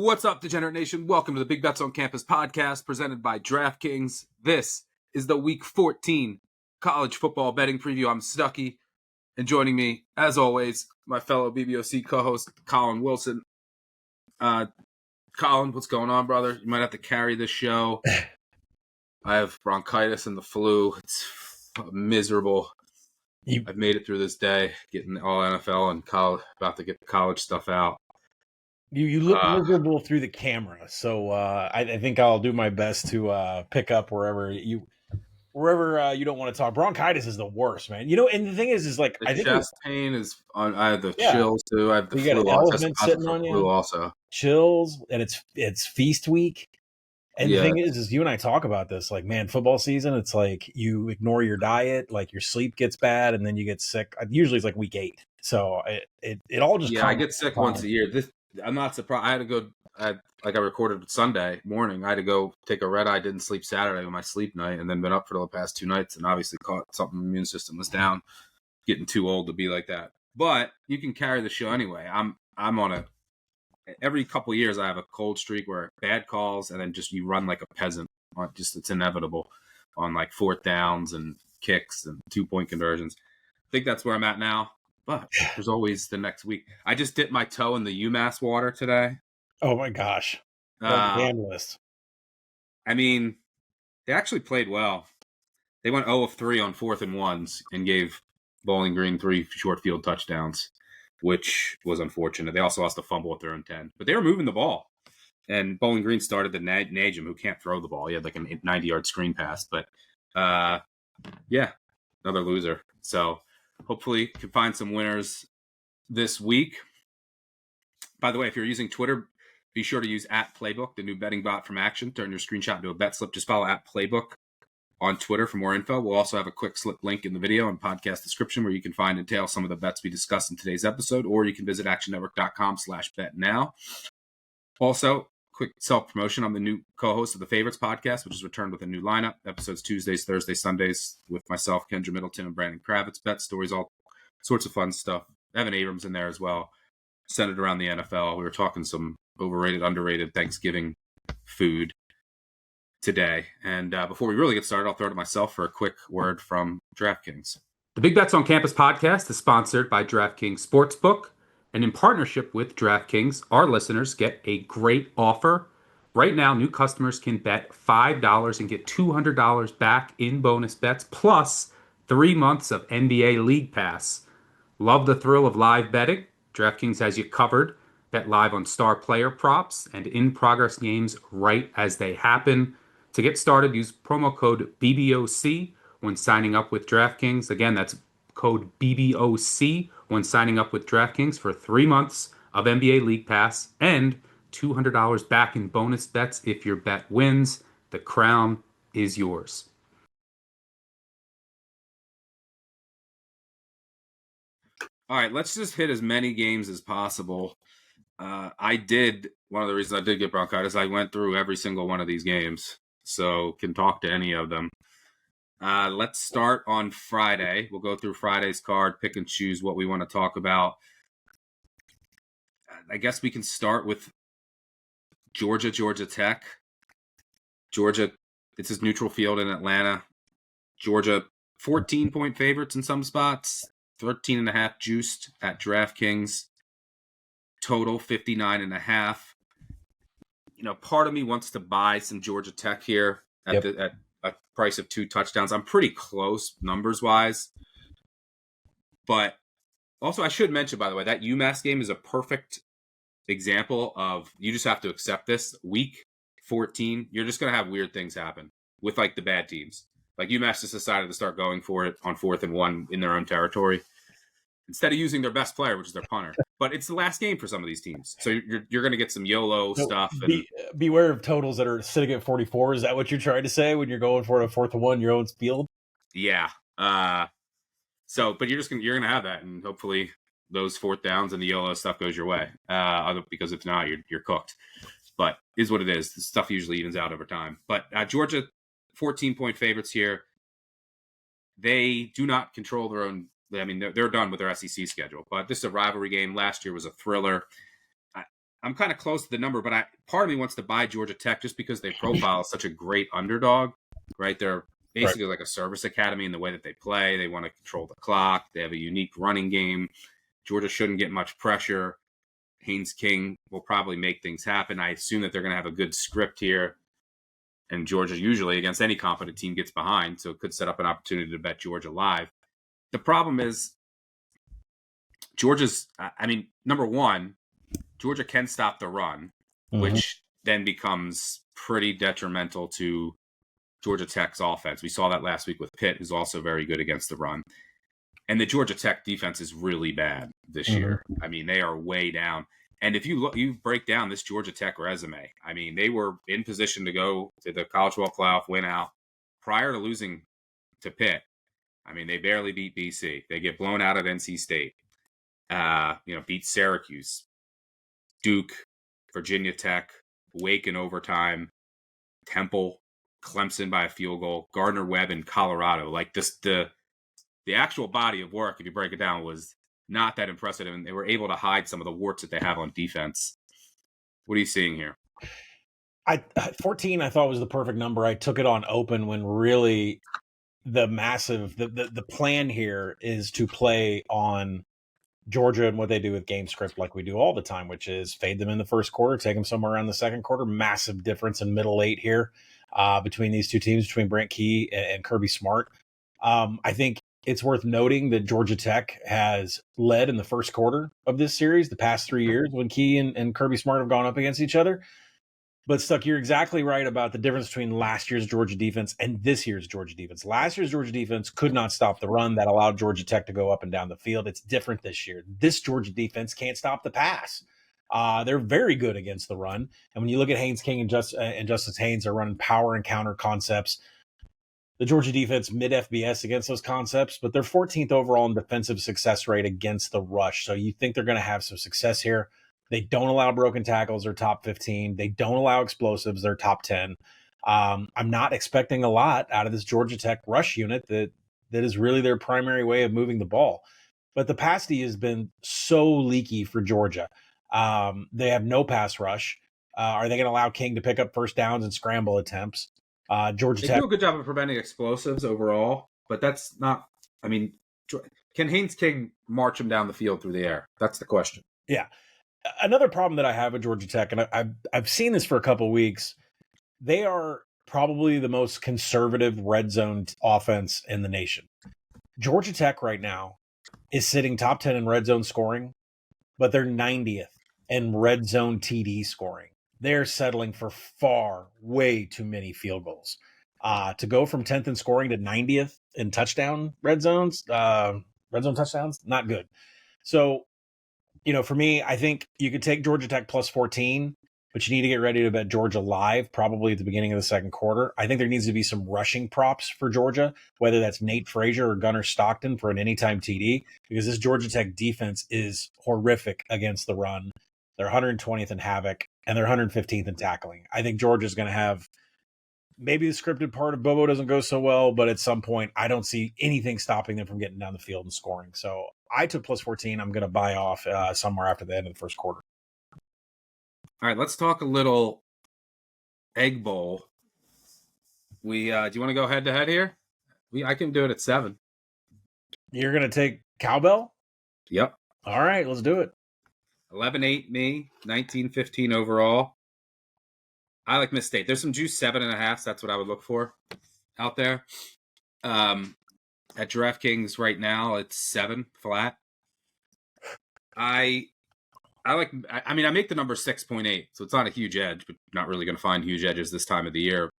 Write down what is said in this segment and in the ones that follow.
What's up, Degenerate Nation? Welcome to the Big Bets on Campus podcast presented by Draftkings. This is the Week 14 college football betting preview. I'm Stuckey, and joining me, as always, my fellow BBOC co-host, Collin Wilson. Collin, what's going on, brother? You might have to carry this show. I have bronchitis and the flu. It's miserable. I've made it through this day, getting all NFL and college, about to get the college stuff out. You look miserable through the camera, so I think I'll do my best to pick up wherever you don't want to talk. Bronchitis is the worst, man. And the thing is like the I think chest pain is on. I have the chills too. I have the flu. Got an elephant sitting on you. Also, chills, and it's feast week. And the thing is you and I talk about this, like, man, football season. It's like you ignore your diet, like your sleep gets bad, and then you get sick. Usually it's like week 8, so it all just I get sick once a year. I'm not surprised. I had to go. I recorded Sunday morning. I had to go take a red eye. Didn't sleep Saturday on my sleep night, and then been up for the past 2 nights, and obviously caught something. Immune system was down. Getting too old to be like that. But you can carry the show anyway. I'm on every couple of years I have a cold streak where bad calls, and then just you run like a peasant. It's inevitable on like 4th downs and kicks and 2-point conversions. I think that's where I'm at now. But there's always the next week. I just dipped my toe in the UMass water today. Oh, my gosh. Analyst. I mean, they actually played well. They went 0 of 3 on 4th and 1s and gave Bowling Green 3 short field touchdowns, which was unfortunate. They also lost a fumble at their own 10. But they were moving the ball. And Bowling Green started to nage him, who can't throw the ball. He had like a 90-yard screen pass. But, another loser. So hopefully can find some winners this week. By the way, if you're using Twitter, be sure to use @Playbook, the new betting bot from Action. Turn your screenshot into a bet slip. Just follow @Playbook on Twitter for more info. We'll also have a quick slip link in the video and podcast description where you can find and tail some of the bets we discussed in today's episode, or you can visit actionnetwork.com/bet now. Also, quick self-promotion. I'm the new co-host of the Favorites podcast, which has returned with a new lineup. Episodes Tuesdays, Thursdays, Sundays with myself, Kendra Middleton, and Brandon Kravitz. Bet stories, all sorts of fun stuff. Evan Abrams in there as well. Centered around the NFL. We were talking some overrated, underrated Thanksgiving food today. And before we really get started, I'll throw it to myself for a quick word from DraftKings. The Big Bets on Campus podcast is sponsored by DraftKings Sportsbook. And in partnership with DraftKings, our listeners get a great offer. Right now, new customers can bet $5 and get $200 back in bonus bets, plus 3 months of NBA League Pass. Love the thrill of live betting? DraftKings has you covered. Bet live on star player props and in-progress games right as they happen. To get started, use promo code BBOC when signing up with DraftKings. Again, that's code BBOC when signing up with DraftKings for 3 months of NBA League Pass and $200 back in bonus bets if your bet wins. The crown is yours. All right, let's just hit as many games as possible. One of the reasons I did get bronchitis, I went through every single one of these games, so can talk to any of them. Let's start on Friday. We'll go through Friday's card, pick and choose what we want to talk about. I guess we can start with Georgia Tech. Georgia, it's his neutral field in Atlanta. Georgia, 14-point favorites in some spots, 13.5 juiced at DraftKings. Total 59.5. Part of me wants to buy some Georgia Tech here at a price of 2 touchdowns. I'm pretty close numbers wise, but also I should mention, by the way, that UMass game is a perfect example of you just have to accept this. Week 14, you're just going to have weird things happen with like the bad teams. Like UMass just decided to start going for it on 4th and 1 in their own territory instead of using their best player, which is their punter. But it's the last game for some of these teams, so you're going to get some YOLO stuff. Beware of totals that are sitting at 44. Is that what you're trying to say when you're going for a 4th and 1 your own field? Yeah. But you're gonna have that, and hopefully those 4th downs and the YOLO stuff goes your way. Because if not, you're cooked. But is what it is. The stuff usually evens out over time. But Georgia, 14-point favorites here. They do not control their own. I mean, they're done with their SEC schedule. But this is a rivalry game. Last year was a thriller. I'm kind of close to the number, but part of me wants to buy Georgia Tech just because they profile such a great underdog, right? They're basically like a service academy in the way that they play. They want to control the clock. They have a unique running game. Georgia shouldn't get much pressure. Haynes King will probably make things happen. I assume that they're going to have a good script here. And Georgia usually against any competent team gets behind, so it could set up an opportunity to bet Georgia live. The problem is number one, Georgia can stop the run, which then becomes pretty detrimental to Georgia Tech's offense. We saw that last week with Pitt, who's also very good against the run. And the Georgia Tech defense is really bad this year. I mean, they are way down. And if you break down this Georgia Tech resume, I mean, they were in position to go to the College Football Playoff, win out prior to losing to Pitt. I mean, they barely beat BC. They get blown out at NC State. Beat Syracuse, Duke, Virginia Tech, Wake in overtime, Temple, Clemson by a field goal, Gardner-Webb in Colorado. Like the actual body of work, if you break it down, was not that impressive, and they were able to hide some of the warts that they have on defense. What are you seeing here? 14 I thought was the perfect number. I took it on open when really the plan here is to play on Georgia and what they do with game script like we do all the time, which is fade them in the first quarter, take them somewhere around the second quarter. Massive difference in middle eight here between these two teams, between Brent Key and Kirby Smart. I think it's worth noting that Georgia Tech has led in the first quarter of this series the past 3 years when Key and Kirby Smart have gone up against each other. But, Stuck, you're exactly right about the difference between last year's Georgia defense and this year's Georgia defense. Last year's Georgia defense could not stop the run. That allowed Georgia Tech to go up and down the field. It's different this year. This Georgia defense can't stop the pass. They're very good against the run. And when you look at Haynes King and Justice Haynes, are running power and counter concepts. The Georgia defense mid-FBS against those concepts, but they're 14th overall in defensive success rate against the rush. So you think they're going to have some success here. They don't allow broken tackles, they're top 15. They don't allow explosives, they're top 10. I'm not expecting a lot out of this Georgia Tech rush unit that is really their primary way of moving the ball. But the pass D has been so leaky for Georgia. They have no pass rush. Are they going to allow King to pick up first downs and scramble attempts? Georgia Tech do a good job of preventing explosives overall, but that's not. I mean, can Haynes King march him down the field through the air? That's the question. Yeah. Another problem that I have with Georgia Tech, and I've seen this for a couple of weeks, they are probably the most conservative red zone offense in the nation. Georgia Tech right now is sitting top 10 in red zone scoring, but they're 90th in red zone TD scoring. They're settling for way too many field goals. To go from 10th in scoring to 90th in touchdown red zone touchdowns, not good. So, for me, I think you could take Georgia Tech plus 14, but you need to get ready to bet Georgia live probably at the beginning of the second quarter. I think there needs to be some rushing props for Georgia, whether that's Nate Frazier or Gunnar Stockton for an anytime TD, because this Georgia Tech defense is horrific against the run. They're 120th in havoc, and they're 115th in tackling. I think Georgia's going to have maybe the scripted part of Bobo doesn't go so well, but at some point, I don't see anything stopping them from getting down the field and scoring. So I took plus 14. I'm going to buy off somewhere after the end of the first quarter. All right, let's talk a little Egg Bowl. Do you want to go head to head here? I can do it at 7. You're going to take Cowbell? Yep. All right, let's do it. 11-8 me, 19-15 overall. I like Miss State. There's some juice 7.5. That's what I would look for out there. At DraftKings right now, it's 7 flat. I make the number 6.8, so it's not a huge edge, but not really going to find huge edges this time of the year.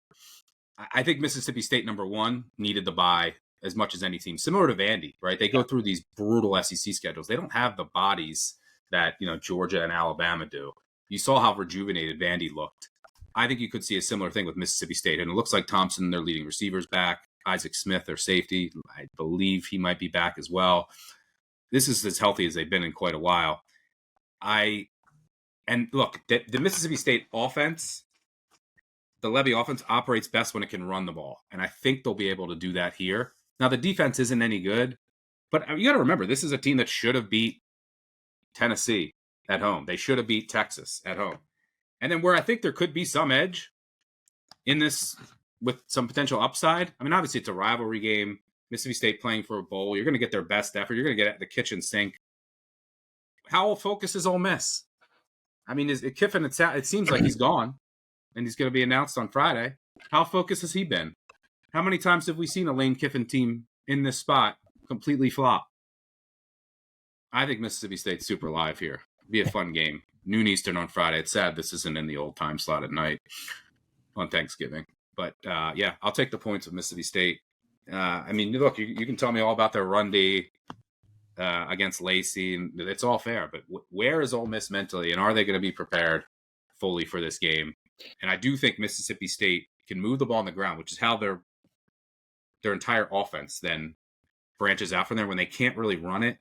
I think Mississippi State number 1 needed the bye as much as any team, similar to Vandy, right? They go through these brutal SEC schedules. They don't have the bodies that Georgia and Alabama do. You saw how rejuvenated Vandy looked. I think you could see a similar thing with Mississippi State, and it looks like Thompson, their leading receivers, back. Isaac Smith, their safety, I believe he might be back as well. This is as healthy as they've been in quite a while. Look, the Mississippi State offense, the Levy offense operates best when it can run the ball, and I think they'll be able to do that here. Now, the defense isn't any good, but you got to remember, this is a team that should have beat Tennessee at home. They should have beat Texas at home. And then where I think there could be some edge in this with some potential upside, I mean, obviously it's a rivalry game. Mississippi State playing for a bowl. You're going to get their best effort. You're going to get at the kitchen sink. How focused is Ole Miss? I mean, Kiffin, it seems like he's gone, and he's going to be announced on Friday. How focused has he been? How many times have we seen a Lane Kiffin team in this spot completely flop? I think Mississippi State's super live here. It'll be a fun game. Noon Eastern on Friday. It's sad this isn't in the old time slot at night on Thanksgiving. But, yeah, I'll take the points with Mississippi State. I mean, look, you can tell me all about their run D against Lacey, and it's all fair. But where is Ole Miss mentally, and are they going to be prepared fully for this game? And I do think Mississippi State can move the ball on the ground, which is how their entire offense then branches out from there. When they can't really run it,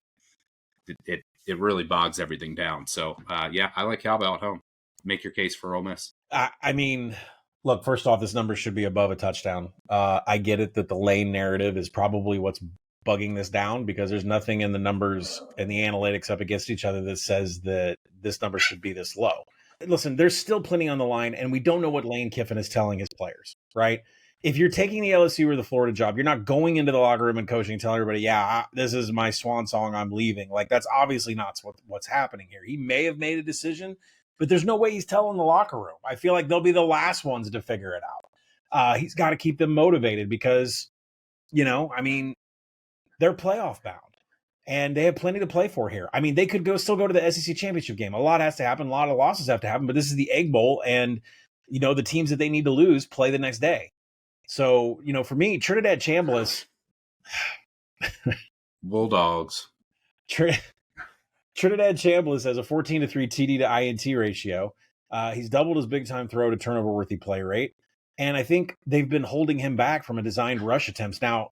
it really bogs everything down. So, yeah, I like Cowbell at home. Make your case for Ole Miss. I mean, look, first off, this number should be above a touchdown. I get it that the Lane narrative is probably what's bugging this down, because there's nothing in the numbers and the analytics up against each other that says that this number should be this low. Listen, there's still plenty on the line, and we don't know what Lane Kiffin is telling his players, right? If you're taking the LSU or the Florida job, you're not going into the locker room and coaching and telling everybody, yeah, this is my swan song, I'm leaving. Like, that's obviously not what's happening here. He may have made a decision, but there's no way he's telling the locker room. I feel like they'll be the last ones to figure it out. He's got to keep them motivated because, I mean, they're playoff bound and they have plenty to play for here. I mean, they could still go to the SEC championship game. A lot has to happen. A lot of losses have to happen, but this is the Egg Bowl, and, the teams that they need to lose play the next day. So, for me, Trinidad Chambliss. Bulldogs. Trinidad Chambliss has a 14-3 TD to INT ratio. He's doubled his big-time throw to turnover-worthy play rate. And I think they've been holding him back from a designed rush attempts. Now,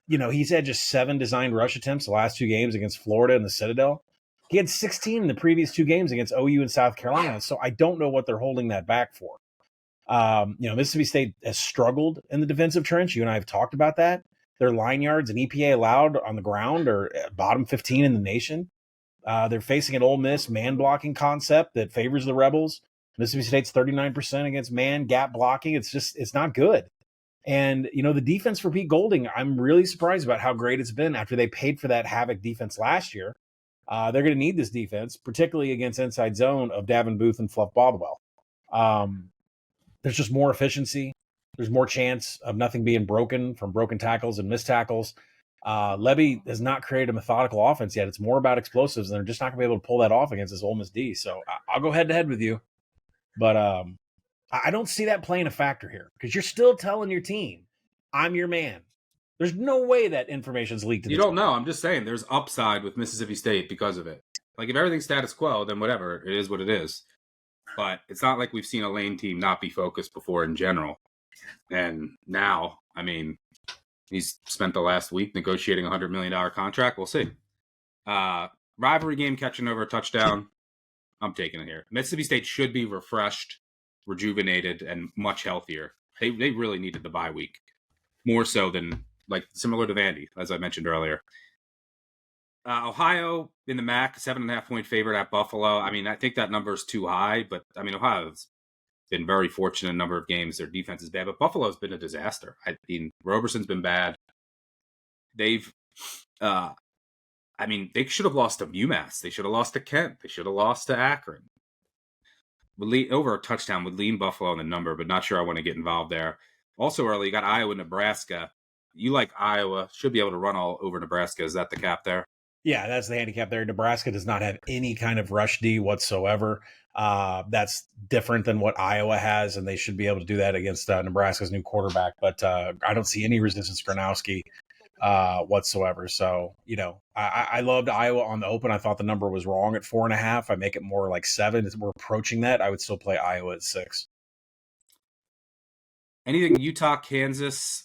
he's had just 7 designed rush attempts the last 2 games against Florida and the Citadel. He had 16 in the previous 2 games against OU and South Carolina. So I don't know what they're holding that back for. Mississippi State has struggled in the defensive trench. You and I have talked about that. Their line yards and EPA allowed on the ground are bottom 15 in the nation. They're facing an Ole Miss man blocking concept that favors the Rebels. Mississippi State's 39% against man gap blocking. It's not good. And, the defense for Pete Golding, I'm really surprised about how great it's been after they paid for that havoc defense last year. They're going to need this defense, particularly against inside zone of Davin Booth and Fluff Baldwell. There's just more efficiency. There's more chance of nothing being broken from broken tackles and missed tackles. Levy has not created a methodical offense yet. It's more about explosives, and they're just not going to be able to pull that off against this Ole Miss D. So I'll go head-to-head with you. But I don't see that playing a factor here, because you're still telling your team, I'm your man. There's no way that information's leaked to You don't know. I'm just saying there's upside with Mississippi State because of it. Like, if everything's status quo, then whatever. It is what it is. But it's not like we've seen a Lane team not be focused before in general. And now, I mean, he's spent the last week negotiating a $100 million contract. We'll see. Rivalry game catching over a touchdown. I'm taking it here. Mississippi State should be refreshed, rejuvenated, and much healthier. They really needed the bye week. More so than, similar to Vandy, as I mentioned earlier. Ohio in the MAC, 7.5-point favorite at Buffalo. I mean, I think that number is too high, but I mean, Ohio's been very fortunate in a number of games. Their defense is bad, but Buffalo's been a disaster. I mean, Roberson's been bad. They should have lost to UMass. They should have lost to Kent. They should have lost to Akron. Over a touchdown would lean Buffalo in the number, but not sure I want to get involved there. Also early, you got Iowa, Nebraska. You like Iowa, should be able to run all over Nebraska. Is that the cap there? Yeah, that's the handicap there. Nebraska does not have any kind of rush D whatsoever. That's different than what Iowa has, and they should be able to do that against Nebraska's new quarterback. But I don't see any resistance for Gronowski whatsoever. So, I loved Iowa on the open. I thought the number was wrong at 4.5. I make it more like 7. We're approaching that. I would still play Iowa at 6. Anything Utah, Kansas?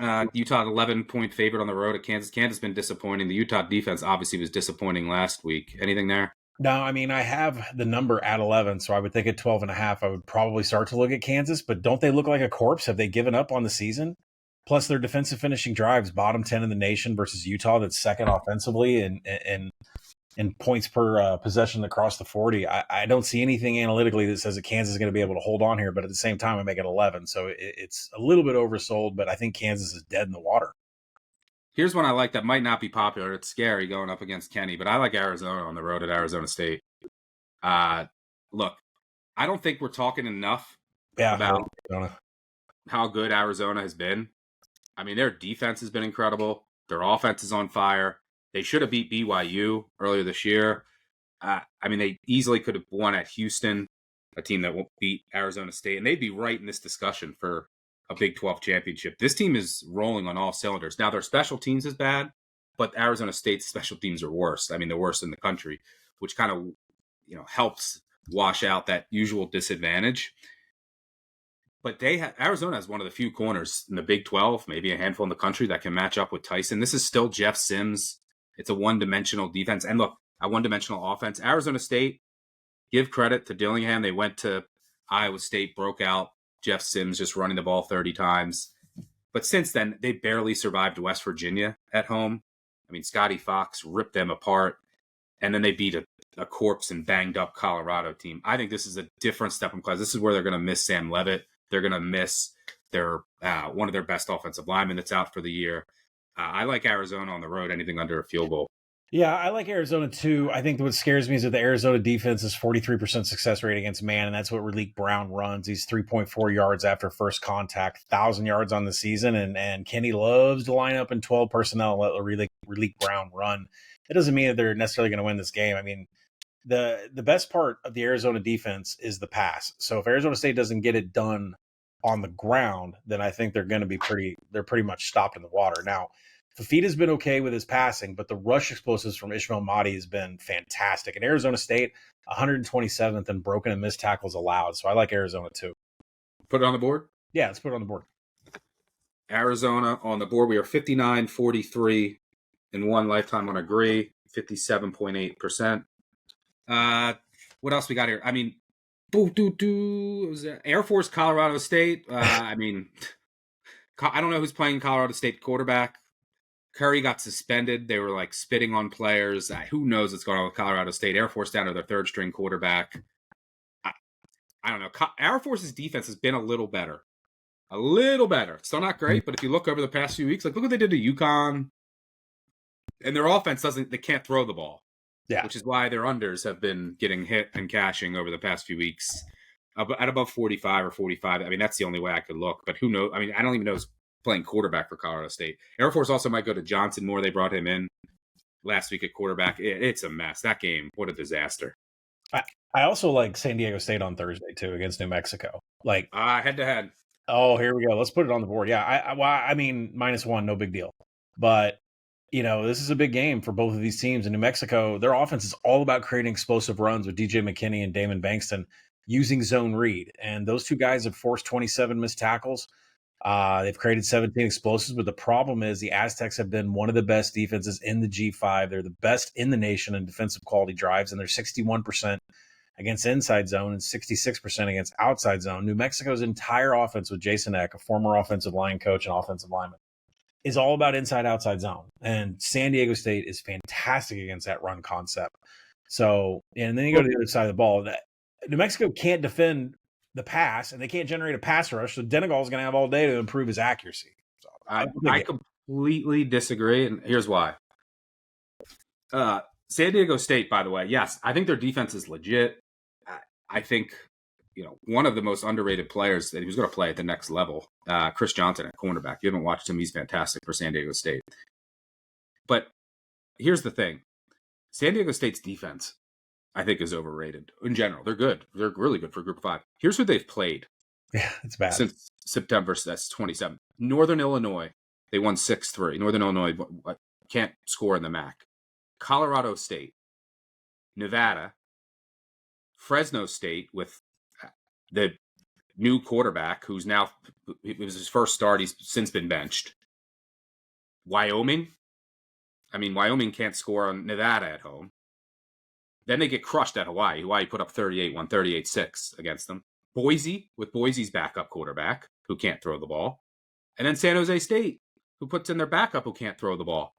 Utah 11-point favorite on the road at Kansas. Kansas has been disappointing. The Utah defense obviously was disappointing last week. Anything there? No, I mean, I have the number at 11, so I would think at 12.5, I would probably start to look at Kansas, but don't they look like a corpse? Have they given up on the season? Plus, their defensive finishing drives, bottom 10 in the nation versus Utah, that's second offensively, and in points per possession across the 40. I don't see anything analytically that says that Kansas is going to be able to hold on here, but at the same time, I make it 11. So it's a little bit oversold, but I think Kansas is dead in the water. Here's one I like that might not be popular. It's scary going up against Kenny, but I like Arizona on the road at Arizona State. Look, I don't think we're talking enough about how good Arizona has been. I mean, their defense has been incredible. Their offense is on fire. They should have beat BYU earlier this year. I mean, they easily could have won at Houston, a team that won't beat Arizona State, and they'd be right in this discussion for a Big 12 championship. This team is rolling on all cylinders. Now, their special teams is bad, but Arizona State's special teams are worse. I mean, the worst in the country, which kind of, helps wash out that usual disadvantage. But Arizona has one of the few corners in the Big 12, maybe a handful in the country, that can match up with Tyson. This is still Jeff Sims. It's a one-dimensional defense. And look, a one-dimensional offense. Arizona State, give credit to Dillingham. They went to Iowa State, broke out Jeff Sims just running the ball 30 times. But since then, they barely survived West Virginia at home. I mean, Scotty Fox ripped them apart. And then they beat a corpse and banged-up Colorado team. I think this is a different step in class. This is where they're going to miss Sam Levitt. They're going to miss their one of their best offensive linemen that's out for the year. I like Arizona on the road, anything under a field goal. Yeah, I like Arizona too. I think what scares me is that the Arizona defense is 43% success rate against man, and that's what Raleek Brown runs. He's 3.4 yards after first contact, 1,000 yards on the season, and Kenny loves to line up in 12 personnel and let Raleek Brown run. It doesn't mean that they're necessarily going to win this game. I mean, the best part of the Arizona defense is the pass. So if Arizona State doesn't get it done on the ground, then I think they're going to be pretty much stopped in the water. Now, Fafita's been okay with his passing, but the rush explosives from Ishmael Mahdi has been fantastic. And Arizona State, 127th in broken and missed tackles allowed. So I like Arizona too. Put it on the board? Yeah, let's put it on the board. Arizona on the board. We are 59-43 in one lifetime on agree, 57.8%. What else we got here? I mean, was Air Force, Colorado State. I mean, I don't know who's playing Colorado State quarterback. Curry got suspended. They were like spitting on players. Who knows what's going on with Colorado State? Air Force down to their third string quarterback. I don't know. Air Force's defense has been a little better. A little better. Still not great, but if you look over the past few weeks, like look what they did to UConn. And their offense they can't throw the ball. Yeah. Which is why their unders have been getting hit and cashing over the past few weeks at above 45 or 45. I mean, that's the only way I could look. But who knows? I mean, I don't even know who's playing quarterback for Colorado State. Air Force also might go to Johnson Moore. They brought him in last week at quarterback. It's a mess. That game, what a disaster. I also like San Diego State on Thursday, too, against New Mexico. Like head-to-head. Oh, here we go. Let's put it on the board. Yeah, I mean, -1, no big deal. But this is a big game for both of these teams. In New Mexico, their offense is all about creating explosive runs with DJ McKinney and Damon Bankston using zone read. And those two guys have forced 27 missed tackles. They've created 17 explosives. But the problem is the Aztecs have been one of the best defenses in the G5. They're the best in the nation in defensive quality drives, and they're 61% against inside zone and 66% against outside zone. New Mexico's entire offense with Jason Eck, a former offensive line coach and offensive lineman, is all about inside-outside zone. And San Diego State is fantastic against that run concept. So, and then you go to the other side of the ball. New Mexico can't defend the pass, and they can't generate a pass rush, so Denegal is going to have all day to improve his accuracy. So I completely disagree, and here's why. San Diego State, by the way, yes, I think their defense is legit. I think one of the most underrated players that who's going to play at the next level, Chris Johnson at cornerback. You haven't watched him; he's fantastic for San Diego State. But here's the thing: San Diego State's defense, I think, is overrated in general. They're good; they're really good for Group 5. Here's who they've played. Yeah, it's bad. Since September, that's 27. Northern Illinois, they won 6-3. Northern Illinois can't score in the MAC. Colorado State, Nevada, Fresno State with the new quarterback who's now, it was his first start. He's since been benched. Wyoming. I mean, Wyoming can't score on Nevada at home. Then they get crushed at Hawaii. Hawaii put up 38, won 38-6 against them. Boise with Boise's backup quarterback who can't throw the ball. And then San Jose State, who puts in their backup who can't throw the ball.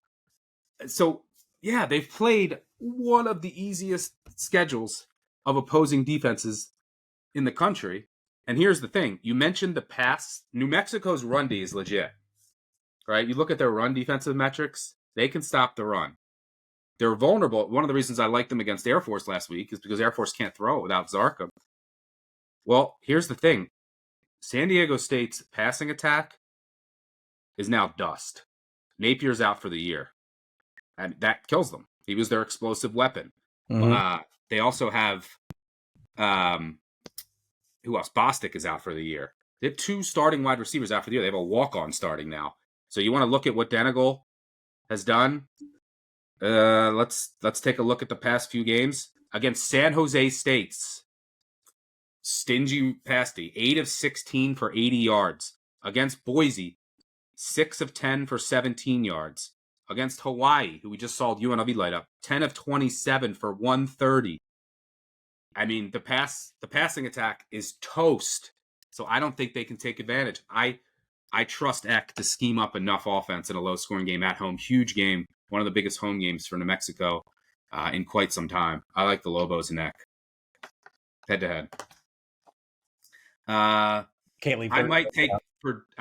So Yeah, they've played one of the easiest schedules of opposing defenses in the country. And here's the thing. You mentioned the pass. New Mexico's run D is legit, right? You look at their run defensive metrics, they can stop the run. They're vulnerable. One of the reasons I liked them against Air Force last week is because Air Force can't throw it without Zarka. Well, here's the thing. San Diego State's passing attack is now dust. Napier's out for the year. And that kills them. He was their explosive weapon. Mm-hmm. They also have, who else? Bostic is out for the year. They have 2 starting wide receivers out for the year. They have a walk-on starting now. So you want to look at what Denegal has done? Let's take a look at the past few games. Against San Jose State's stingy pass D, 8 of 16 for 80 yards. Against Boise, 6 of 10 for 17 yards. Against Hawaii, who we just saw UNLV light up, 10 of 27 for 130. I mean, the passing attack is toast. So I don't think they can take advantage. I trust Eck to scheme up enough offense in a low-scoring game at home. Huge game. One of the biggest home games for New Mexico in quite some time. I like the Lobos and Eck. Head-to-head. Can't leave. I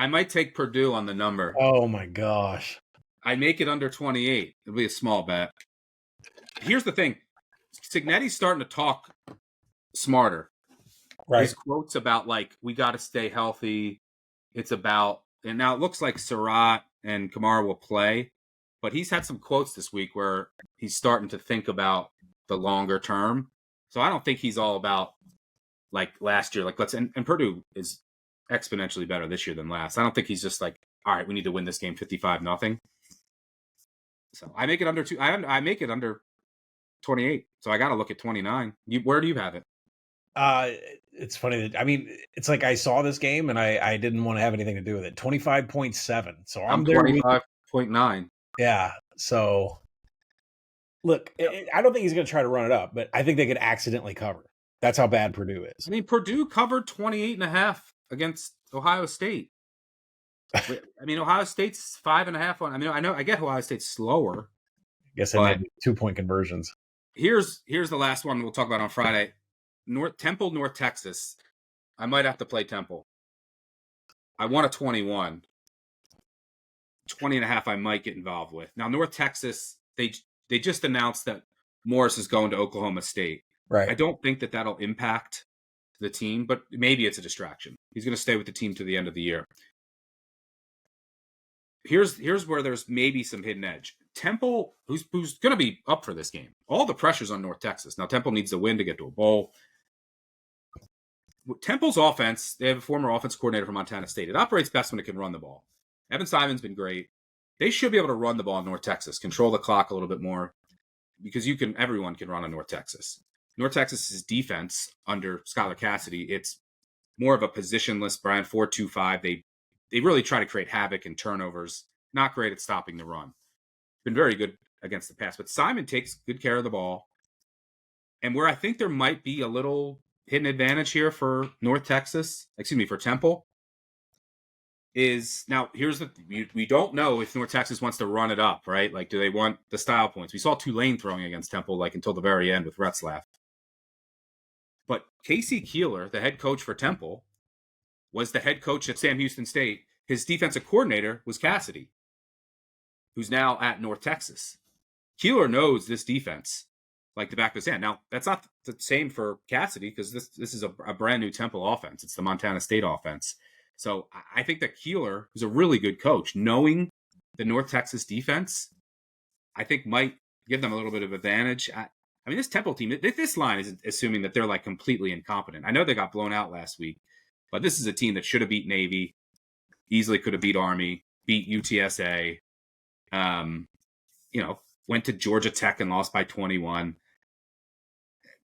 might take Purdue on the number. Oh, my gosh. I make it under 28. It'll be a small bet. Here's the thing. Cignetti's starting to talk smarter. Right. His quotes about, like, we got to stay healthy. It's about, and now it looks like Surratt and Kamara will play, but he's had some quotes this week where he's starting to think about the longer term. So I don't think he's all about, like, last year. Like, and Purdue is exponentially better this year than last. I don't think he's just like, all right, we need to win this game 55-0. So I make it under I make it under 28. So I got to look at 29. Where do you have it? It's funny that, I mean, it's like I saw this game and I didn't want to have anything to do with it. 25.7. So I'm there. 25.9. Yeah. So look, I don't think he's going to try to run it up, but I think they could accidentally cover. That's how bad Purdue is. I mean, Purdue covered 28.5 against Ohio State. I mean, Ohio State's 5.5 on. I mean, I get Ohio State's slower. I guess they might be 2-point conversions. Here's the last one we'll talk about on Friday. Temple, North Texas. I might have to play Temple. I want a 21. 20.5 I might get involved with. Now, North Texas, they just announced that Morris is going to Oklahoma State. Right. I don't think that that'll impact the team, but maybe it's a distraction. He's going to stay with the team to the end of the year. Here's where there's maybe some hidden edge. Temple, who's going to be up for this game. All the pressure's on North Texas. Now, Temple needs to win to get to a bowl. Temple's offense, they have a former offense coordinator from Montana State. It operates best when it can run the ball. Evan Simon's been great. They should be able to run the ball in North Texas, control the clock a little bit more, because everyone can run on North Texas. North Texas's defense under Skylar Cassidy, it's more of a positionless brand 4-2-5. They really try to create havoc and turnovers. Not great at stopping the run. Been very good against the pass. But Simon takes good care of the ball. And where I think there might be a little hidden advantage here for for Temple, is now we don't know if North Texas wants to run it up, right? Like, do they want the style points? We saw Tulane throwing against Temple like until the very end with Retzlaff. But Casey Keeler, the head coach for Temple, was the head coach at Sam Houston State. His defensive coordinator was Cassidy, who's now at North Texas. Keeler knows this defense like the back of his hand. Now, that's not the same for Cassidy, because this is a brand new Temple offense. It's the Montana State offense. So I think that Keeler, who's a really good coach, knowing the North Texas defense, I think might give them a little bit of advantage. I mean, this Temple team, this line is assuming that they're like completely incompetent. I know they got blown out last week, but this is a team that should have beat Navy, easily could have beat Army, beat UTSA, went to Georgia Tech and lost by 21.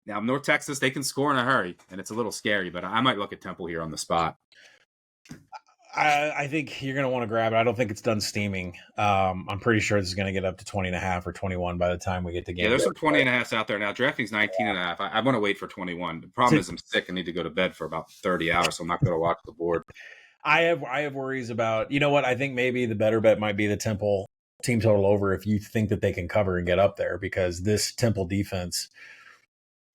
Now, North Texas, they can score in a hurry, and it's a little scary, but I might look at Temple here on the spot. I think you're going to want to grab it. I don't think it's done steaming. I'm pretty sure this is going to get up to 20.5 or 21 by the time we get to game. Yeah, there's some 20.5s out there now. Draftkings 19.5. I want to wait for 21. The problem is I'm sick and need to go to bed for about 30 hours, so I'm not going to watch the board. I have worries about, you know what? I think maybe the better bet might be the Temple team total over if you think that they can cover and get up there, because this Temple defense.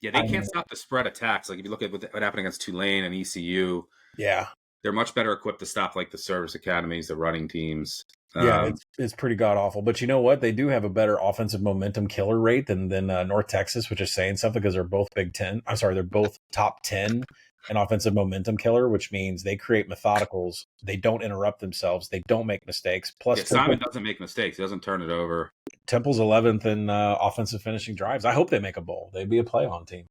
Yeah, they can't stop the spread attacks. Like if you look at what happened against Tulane and ECU, yeah, they're much better equipped to stop like the service academies, the running teams. Yeah, it's pretty god awful. But you know what? They do have a better offensive momentum killer rate than North Texas, which is saying something because they're both Big Ten. I'm sorry, they're both top 10 in offensive momentum killer, which means they create methodicals. They don't interrupt themselves. They don't make mistakes. Plus, Simon doesn't make mistakes. He doesn't turn it over. Temple's 11th in offensive finishing drives. I hope they make a bowl. They'd be a play-on team.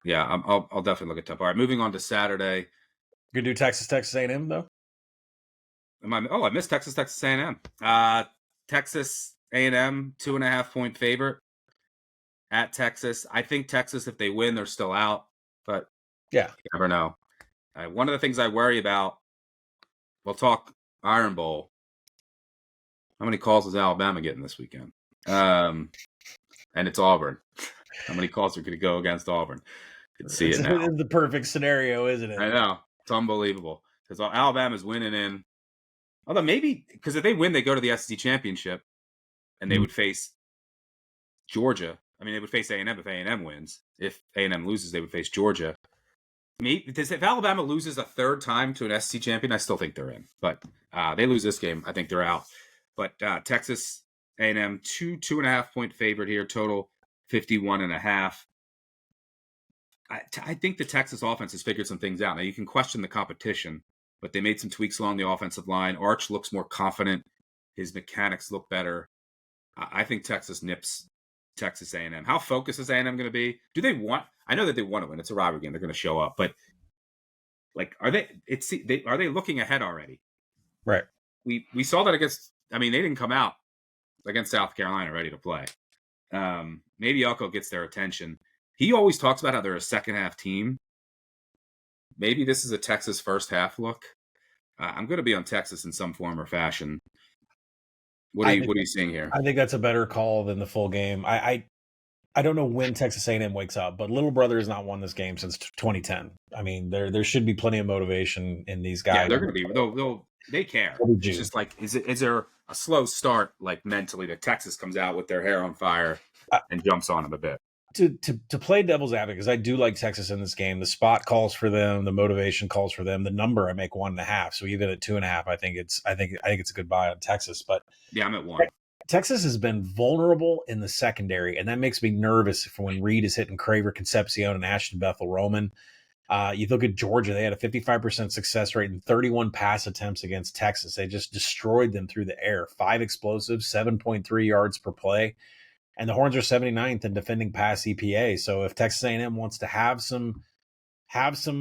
Yeah, I'll definitely look at Temple. All right, moving on to Saturday. You gonna do Texas A&M though? I missed Texas A&M. Texas A&M 2.5-point favorite at Texas. I think Texas, if they win, they're still out. But yeah, you never know. One of the things I worry about. We'll talk Iron Bowl. How many calls is Alabama getting this weekend? And it's Auburn. How many calls are going to go against Auburn? You can see it now. It's the perfect scenario, isn't it? I know. It's unbelievable. Because Alabama's winning in. Although maybe, because if they win, they go to the SEC Championship, and they would face Georgia. I mean, they would face A&M if A&M wins. If A&M loses, they would face Georgia. If Alabama loses a third time to an SEC champion, I still think they're in. But they lose this game, I think they're out. But Texas A&M, 2.5-point favorite here, total 51.5. I think the Texas offense has figured some things out. Now, you can question the competition, but they made some tweaks along the offensive line. Arch looks more confident. His mechanics look better. I think Texas nips Texas A&M. How focused is A&M going to be? Do they want? I know that they want to win. It's a rivalry game. They're going to show up, but like, are they looking ahead already? Right. We saw that against. I mean, they didn't come out against South Carolina ready to play. Maybe Elko gets their attention. He always talks about how they're a second half team. Maybe this is a Texas first half look. I'm going to be on Texas in some form or fashion. What are you seeing here? I think that's a better call than the full game. I don't know when Texas A&M wakes up, but Little Brother has not won this game since 2010. I mean, there should be plenty of motivation in these guys. Yeah, they're going to be. They care. It's just like, is there a slow start, like mentally, that Texas comes out with their hair on fire and jumps on them a bit? To play devil's advocate, because I do like Texas in this game. The spot calls for them, the motivation calls for them. The number I make 1.5, so even at 2.5, I think it's a good buy on Texas. But yeah, I'm at 1. Texas has been vulnerable in the secondary, and that makes me nervous for when Reed is hitting Craver, Concepcion, and Ashton Bethel Roman. You look at Georgia; they had a 55% success rate and 31 pass attempts against Texas. They just destroyed them through the air. 5 explosives, 7.3 yards per play. And the Horns are 79th in defending pass EPA. So if Texas A&M wants to have some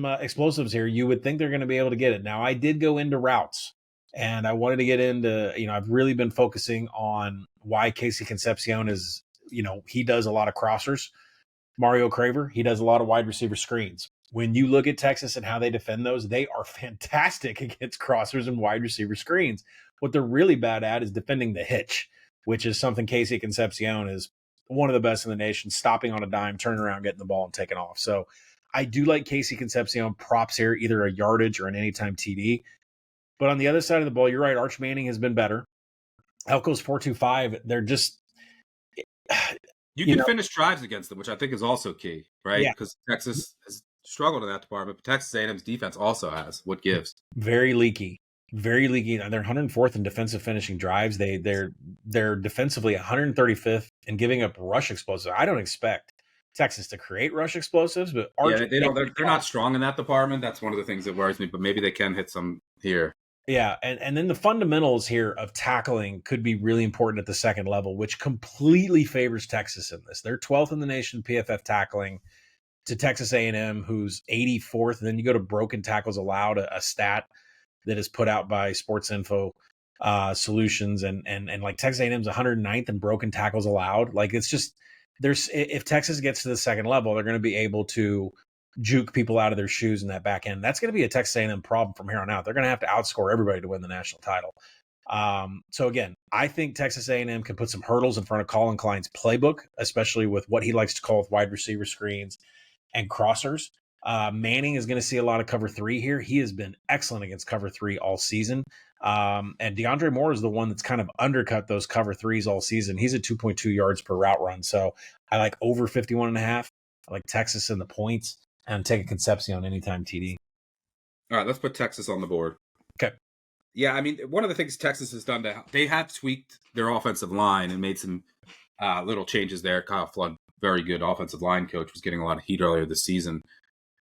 explosives here, you would think they're going to be able to get it. Now, I did go into routes, and I wanted to get into, I've really been focusing on why Casey Concepcion is, he does a lot of crossers. Mario Craver, he does a lot of wide receiver screens. When you look at Texas and how they defend those, they are fantastic against crossers and wide receiver screens. What they're really bad at is defending the hitch, which is something Casey Concepcion is one of the best in the nation, stopping on a dime, turning around, getting the ball, and taking off. So I do like Casey Concepcion props here, either a yardage or an anytime TD. But on the other side of the ball, you're right, Arch Manning has been better. Elko's 4.25. They're just... You can finish drives against them, which I think is also key, right? Because Texas has struggled in that department, but Texas A&M's defense also has what gives. Very leaky. Very leaky. They're 104th in defensive finishing drives. They're defensively 135th in giving up rush explosives. I don't expect Texas to create rush explosives, but they're not strong in that department. That's one of the things that worries me. But maybe they can hit some here. Yeah, and then the fundamentals here of tackling could be really important at the second level, which completely favors Texas in this. They're 12th in the nation PFF tackling to Texas A&M, who's 84th. And then you go to broken tackles allowed, a stat that is put out by Sports Info Solutions, and like Texas A&M's 109th in broken tackles allowed. Like, it's just, if Texas gets to the second level, they're going to be able to juke people out of their shoes in that back end. That's going to be a Texas A&M problem from here on out. They're going to have to outscore everybody to win the national title. So again, I think Texas A&M can put some hurdles in front of Collin Klein's playbook, especially with what he likes to call with wide receiver screens and crossers. Manning is going to see a lot of cover 3 here. He has been excellent against cover 3 all season. And DeAndre Moore is the one that's kind of undercut those cover 3s all season. He's at 2.2 yards per route run. So I like over 51.5. I like Texas in the points and take a Concepcion anytime TD. All right, let's put Texas on the board. Okay. Yeah, I mean, one of the things Texas has done, they have tweaked their offensive line and made some little changes there. Kyle Flood, very good offensive line coach, was getting a lot of heat earlier this season.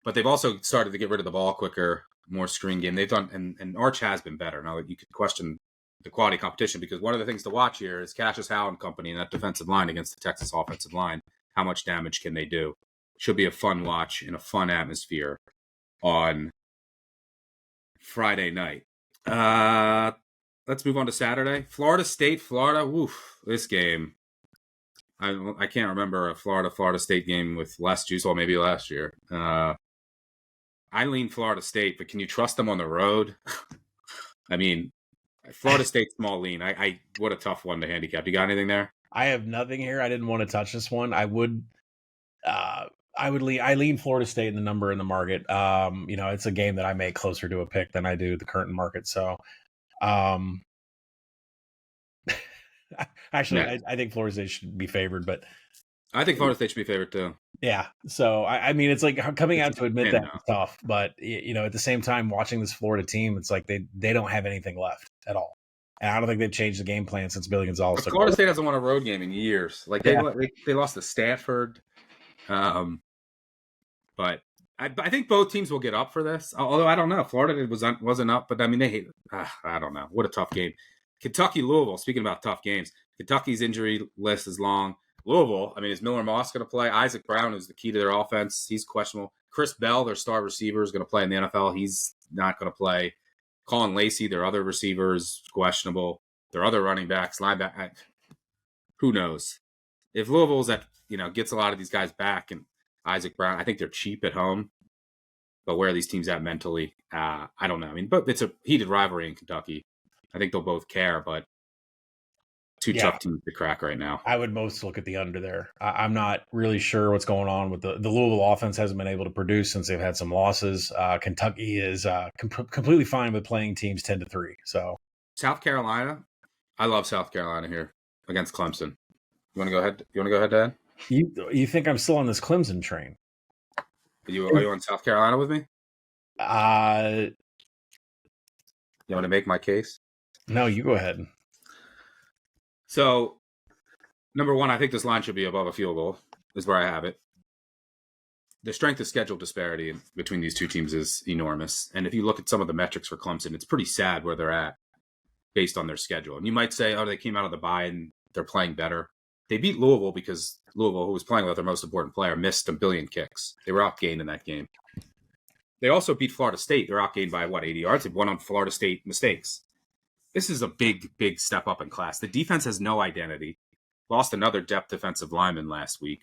But they've also started to get rid of the ball quicker, more screen game. They've done, and Arch has been better. Now, you could question the quality of competition because one of the things to watch here is Cassius Howe and company and that defensive line against the Texas offensive line. How much damage can they do? Should be a fun watch in a fun atmosphere on Friday night. Let's move on to Saturday. Florida State, Florida. Woof, this game. I can't remember a Florida State game with less juice. Well, maybe last year. I lean Florida State, but can you trust them on the road? I mean, Florida State small lean. I what a tough one to handicap. You got anything there? I have nothing here. I didn't want to touch this one. I lean Florida State in the number in the market. It's a game that I make closer to a pick than I do the current market. So, actually, yeah. I think Florida State should be favored, but I think Florida State should be favored too. Yeah. So, I mean, it's like coming out to admit that it's tough, but at the same time, watching this Florida team, it's like they don't have anything left at all. And I don't think they've changed the game plan since Billy Gonzalez. But Florida State hasn't won a road game in years. Like they lost to Stanford. But I think both teams will get up for this. Although I don't know, Florida wasn't up, but I mean they hate. I don't know. What a tough game. Kentucky, Louisville. Speaking about tough games, Kentucky's injury list is long. Louisville, I mean, is Miller Moss going to play? Isaac Brown is the key to their offense. He's questionable. Chris Bell, their star receiver, is going to play in the NFL. He's not going to play. Colin Lacey, their other receiver, is questionable. Their other running backs, linebacker, who knows? If Louisville's gets a lot of these guys back, and Isaac Brown, I think they're cheap at home. But where are these teams at mentally? I don't know. I mean, but it's a heated rivalry in Kentucky. I think they'll both care, but two tough teams to crack right now. I would most look at the under there. I'm not really sure what's going on with the Louisville offense. Hasn't been able to produce since they've had some losses. Kentucky is completely fine with playing teams 10-3. So South Carolina, I love South Carolina here against Clemson. You want to go ahead, Dad? You think I'm still on this Clemson train? Are you on South Carolina with me? You want to make my case? No, you go ahead. So, number one, I think this line should be above a field goal, is where I have it. The strength of schedule disparity between these two teams is enormous. And if you look at some of the metrics for Clemson, it's pretty sad where they're at based on their schedule. And you might say, they came out of the bye and they're playing better. They beat Louisville because Louisville, who was playing with their most important player, missed a billion kicks. They were outgained in that game. They also beat Florida State. They're outgained by, 80 yards? They won on Florida State mistakes. This is a big, big step up in class. The defense has no identity. Lost another depth defensive lineman last week.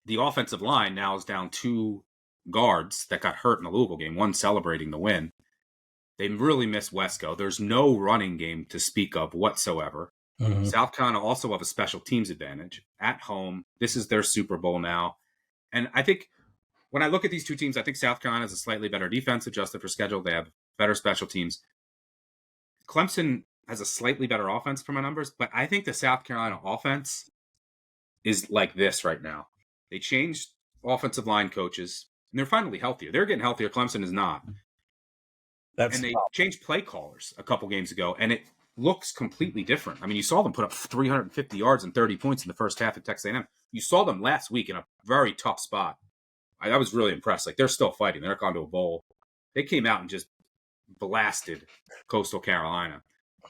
The offensive line now is down 2 guards that got hurt in the Louisville game, one celebrating the win. They really miss Wesco. There's no running game to speak of whatsoever. Mm-hmm. South Carolina also have a special teams advantage. At home, this is their Super Bowl now. And I think when I look at these two teams, I think South Carolina has a slightly better defense adjusted for schedule. They have better special teams. Clemson has a slightly better offense for my numbers, but I think the South Carolina offense is like this right now. They changed offensive line coaches, and they're finally healthier. They're getting healthier. Clemson is not. And they changed play callers a couple games ago, and it looks completely different. I mean, you saw them put up 350 yards and 30 points in the first half at Texas A&M. You saw them last week in a very tough spot. I was really impressed. Like, they're still fighting. They're not going to a bowl. They came out and just blasted Coastal Carolina.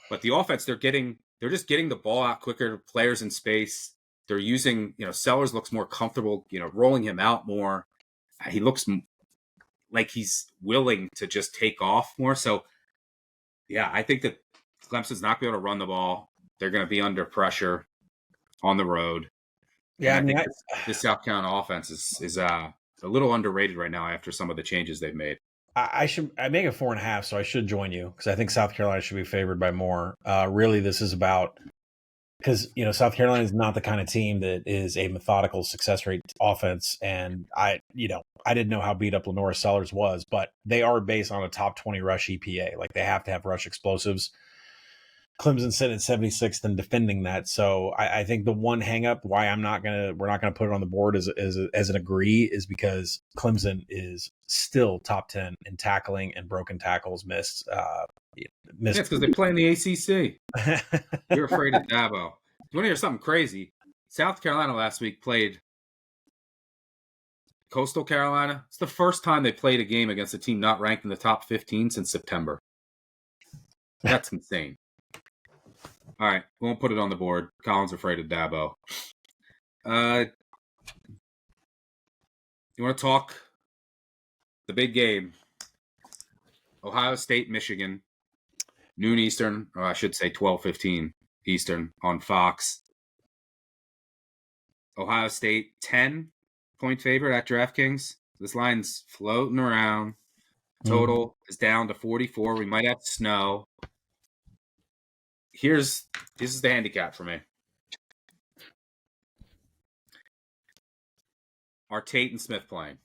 But the offense, they're just getting the ball out quicker, players in space. They're using, Sellers looks more comfortable, rolling him out more. He looks like he's willing to just take off more. So, yeah, I think that Clemson's not going to be able to run the ball. They're going to be under pressure on the road. Yeah, I think this South Carolina offense is a little underrated right now after some of the changes they've made. I make it 4.5, so I should join you because I think South Carolina should be favored by more. Really, this is about because South Carolina is not the kind of team that is a methodical success rate offense, and I didn't know how beat up Lenora Sellers was, but they are based on a top 20 rush EPA. Like they have to have rush explosives. Clemson sitting at 76th and defending that. So I think the one hangup why we're not gonna put it on the board as an agree is because Clemson is still top 10 in tackling and broken tackles missed. Yeah, it's because they play in the ACC. You're afraid of Dabo. You want to hear something crazy? South Carolina last week played Coastal Carolina. It's the first time they played a game against a team not ranked in the top 15 since September. That's insane. All right, we won't put it on the board. Colin's afraid of Dabo. You want to talk the big game? Ohio State, Michigan, noon Eastern, or I should say 12:15 Eastern on Fox. Ohio State 10-point favorite at DraftKings. This line's floating around. Total is down to 44. We might have snow. This is the handicap for me. Are Tate and Smith playing?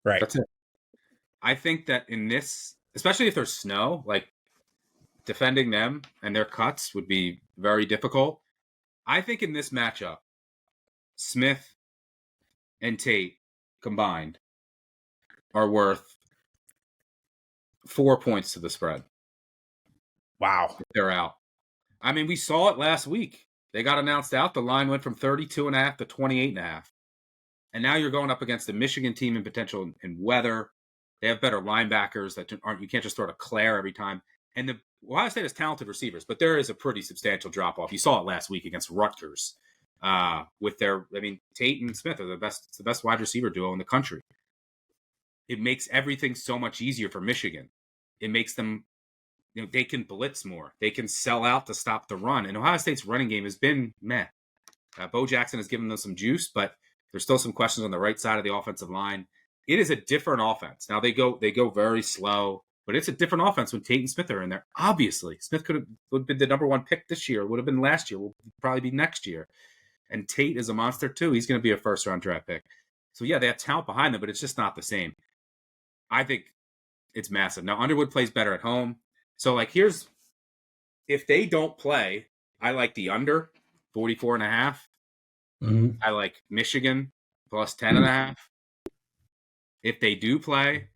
Right. That's it. I think that in this, especially if there's snow, like defending them and their cuts would be very difficult. I think in this matchup, Smith and Tate combined are worth 4 points to the spread. Wow. They're out. I mean, we saw it last week. They got announced out. The line went from 32.5 to 28.5. And now you're going up against a Michigan team in potential in weather. They have better linebackers that aren't. You can't just throw to Claire every time. And the Ohio State has talented receivers, but there is a pretty substantial drop off. You saw it last week against Rutgers with their. I mean, Tate and Smith are the best. It's the best wide receiver duo in the country. It makes everything so much easier for Michigan. It makes them. They can blitz more. They can sell out to stop the run. And Ohio State's running game has been meh. Bo Jackson has given them some juice, but there's still some questions on the right side of the offensive line. It is a different offense. Now they go very slow, but it's a different offense when Tate and Smith are in there. Obviously, Smith would have been the number one pick this year. Would have been last year. Will probably be next year. And Tate is a monster too. He's going to be a first-round draft pick. So yeah, they have talent behind them, but it's just not the same. I think it's massive. Now Underwood plays better at home. So, if they don't play, I like the under 44.5. Mm-hmm. I like Michigan plus 10.5. If they do play,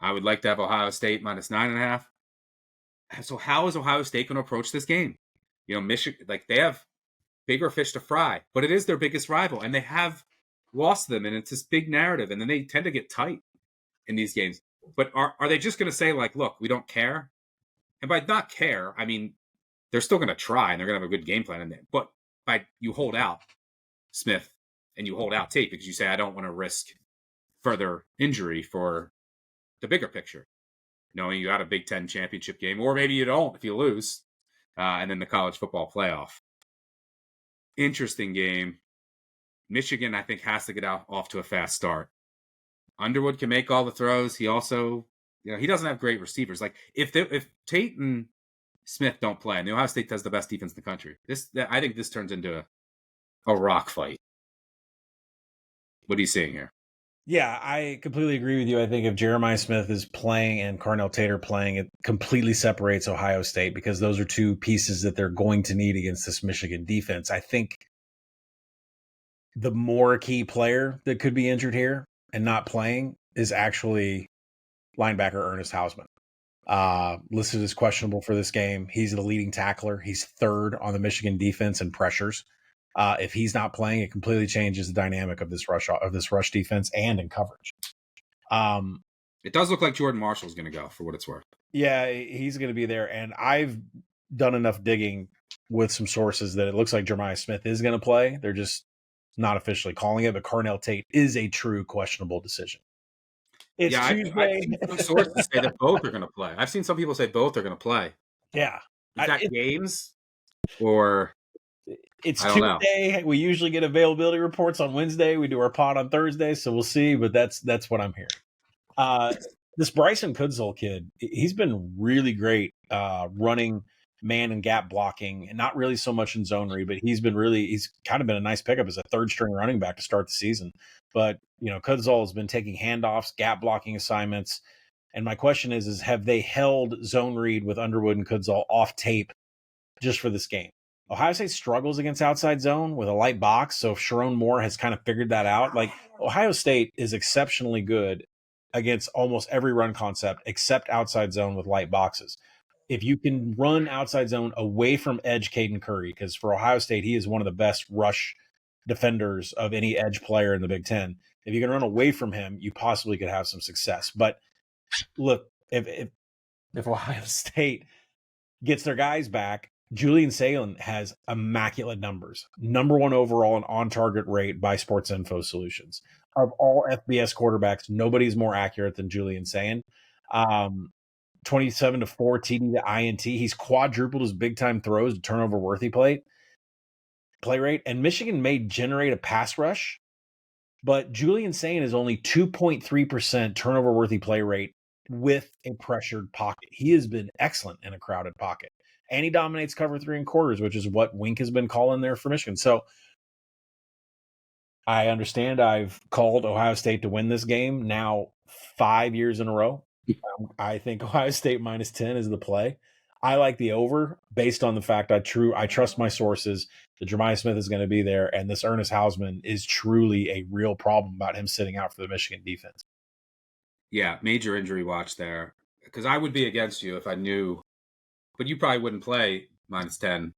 I would like to have Ohio State minus 9.5. So, how is Ohio State going to approach this game? Michigan, they have bigger fish to fry, but it is their biggest rival, and they have lost them, and it's this big narrative, and then they tend to get tight in these games. But are they just going to say, look, we don't care? And by not care, I mean, they're still going to try and they're going to have a good game plan in there. But you hold out Smith and you hold out Tate because you say, I don't want to risk further injury for the bigger picture. Knowing you got a Big Ten championship game, or maybe you don't if you lose, and then the college football playoff. Interesting game. Michigan, I think, has to get off to a fast start. Underwood can make all the throws. He also... he doesn't have great receivers. If Tate and Smith don't play, and the Ohio State does the best defense in the country, I think this turns into a rock fight. What are you seeing here? Yeah, I completely agree with you. I think if Jeremiah Smith is playing and Carnell Tate are playing, it completely separates Ohio State because those are two pieces that they're going to need against this Michigan defense. I think the more key player that could be injured here and not playing is actually linebacker Ernest Hausman. Listed as questionable for this game. He's the leading tackler. He's third on the Michigan defense in pressures. If he's not playing, it completely changes the dynamic of this rush defense and in coverage. It does look like Jordan Marshall's going to go, for what it's worth. Yeah, he's going to be there. And I've done enough digging with some sources that it looks like Jeremiah Smith is going to play. They're just not officially calling it, but Carnell Tate is a true questionable decision. It's Tuesday. I've seen some sources say that both are going to play. I've seen some people say both are going to play. Yeah. Is that games or... It's Tuesday. We usually get availability reports on Wednesday. We do our pod on Thursday, so we'll see. But that's what I'm hearing. This Bryson Kudzol kid, he's been really great running man and gap blocking, and not really so much in zone read, but he's kind of been a nice pickup as a third string running back to start the season. But, Kudzall has been taking handoffs, gap blocking assignments. And my question is have they held zone read with Underwood and Kudzall off tape just for this game? Ohio State struggles against outside zone with a light box. So if Sharon Moore has kind of figured that out, like Ohio State is exceptionally good against almost every run concept except outside zone with light boxes. If you can run outside zone away from edge Caden Curry, because for Ohio State, he is one of the best rush defenders of any edge player in the Big Ten. If you can run away from him, you possibly could have some success. But look, if Ohio State gets their guys back, Julian Salen has immaculate numbers. Number 1 overall in on-target rate by Sports Info Solutions. Of all FBS quarterbacks, nobody's more accurate than Julian Salen. 27 to 4 TD to INT. He's quadrupled his big-time throws to turnover-worthy play rate. And Michigan may generate a pass rush, but Julian Salen is only 2.3% turnover-worthy play rate with a pressured pocket. He has been excellent in a crowded pocket. And he dominates cover 3 and quarters, which is what Wink has been calling there for Michigan. So I understand I've called Ohio State to win this game now 5 years in a row. I think Ohio State minus 10 is the play. I like the over based on the fact I trust my sources. The Jeremiah Smith is going to be there, and this Ernest Hausman is truly a real problem about him sitting out for the Michigan defense. Yeah, major injury watch there. Because I would be against you if I knew, but you probably wouldn't play minus 10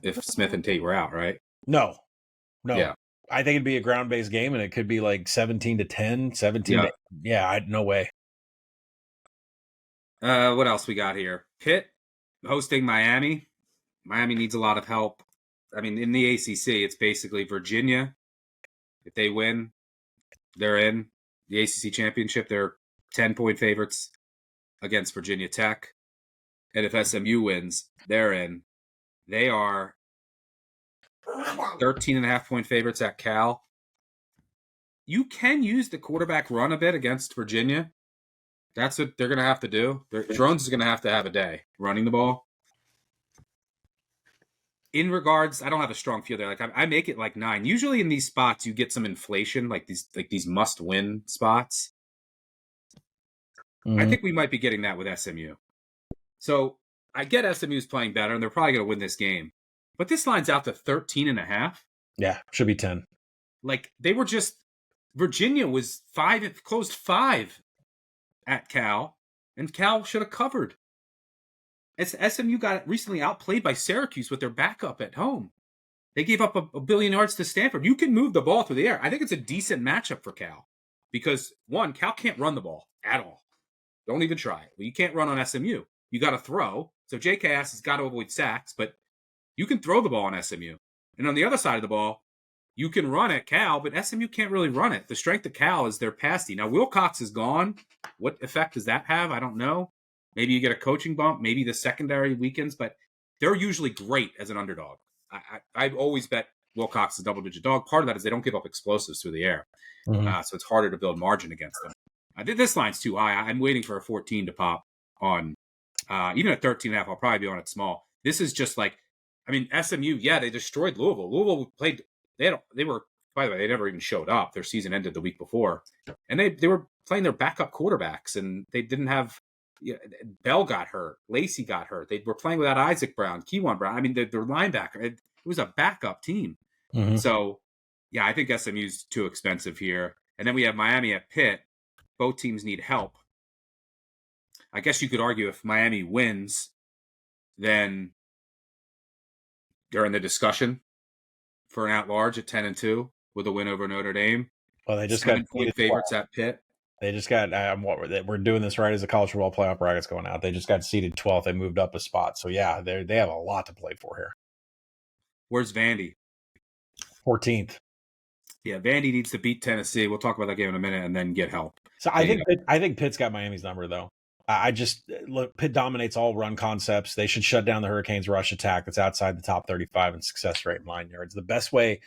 if Smith and Tate were out, right? No. Yeah. I think it'd be a ground-based game, and it could be like 17 to 10, 17 to... Yeah, no way. What else we got here? Pitt hosting Miami. Miami needs a lot of help. I mean, in the ACC, it's basically Virginia. If they win, they're in the ACC championship. They're 10-point favorites against Virginia Tech. And if SMU wins, they're in. They are 13.5-point favorites at Cal. You can use the quarterback run a bit against Virginia. That's what they're going to have to do. Drones is going to have a day running the ball. In regards, I don't have a strong feel there. Like I make it like 9. Usually in these spots, you get some inflation, like these must-win spots. Mm-hmm. I think we might be getting that with SMU. So I get SMU's playing better, and they're probably going to win this game. But this line's out to 13.5. Yeah, should be 10. Like they were just Virginia was 5, closed 5 at Cal, and Cal should have covered. SMU got recently outplayed by Syracuse with their backup at home. They gave up a billion yards to Stanford. You can move the ball through the air. I think it's a decent matchup for Cal because, one, Cal can't run the ball at all. Don't even try it. Well, you can't run on SMU. You got to throw. So JKS has got to avoid sacks, but you can throw the ball on SMU. And on the other side of the ball, you can run at Cal, but SMU can't really run it. The strength of Cal is their pass D. Now, Wilcox is gone. What effect does that have? I don't know. Maybe you get a coaching bump. Maybe the secondary weakens, but they're usually great as an underdog. I've always bet Wilcox is a double-digit dog. Part of that is they don't give up explosives through the air, so it's harder to build margin against them. I think this line's too high. I'm waiting for a 14 to pop on. Even at 13.5, I'll probably be on it small. This is just like, I mean, SMU, yeah, they destroyed Louisville. Louisville played, they were, by the way, they never even showed up. Their season ended the week before. And they were playing their backup quarterbacks, and they didn't have, Bell got hurt. Lacey got hurt. They were playing without Isaac Brown, Keywan Brown. I mean, their linebacker, it was a backup team. Mm-hmm. So, yeah, I think SMU's too expensive here. And then we have Miami at Pitt. Both teams need help. I guess you could argue if Miami wins, then they're in the discussion for an at-large at 10-2 with a win over Notre Dame. Well, they just got 7-point favorites at Pitt. They just got we're doing this right as the college football playoff bracket's going out. They just got seeded 12th. They moved up a spot. So yeah, they have a lot to play for here. Where's Vandy? 14th. Yeah, Vandy needs to beat Tennessee. We'll talk about that game in a minute and then get help. So I think Pitt's got Miami's number though. I just look, Pitt dominates all run concepts. They should shut down the Hurricanes' rush attack that's outside the top 35 in success rate in line yards. The best way.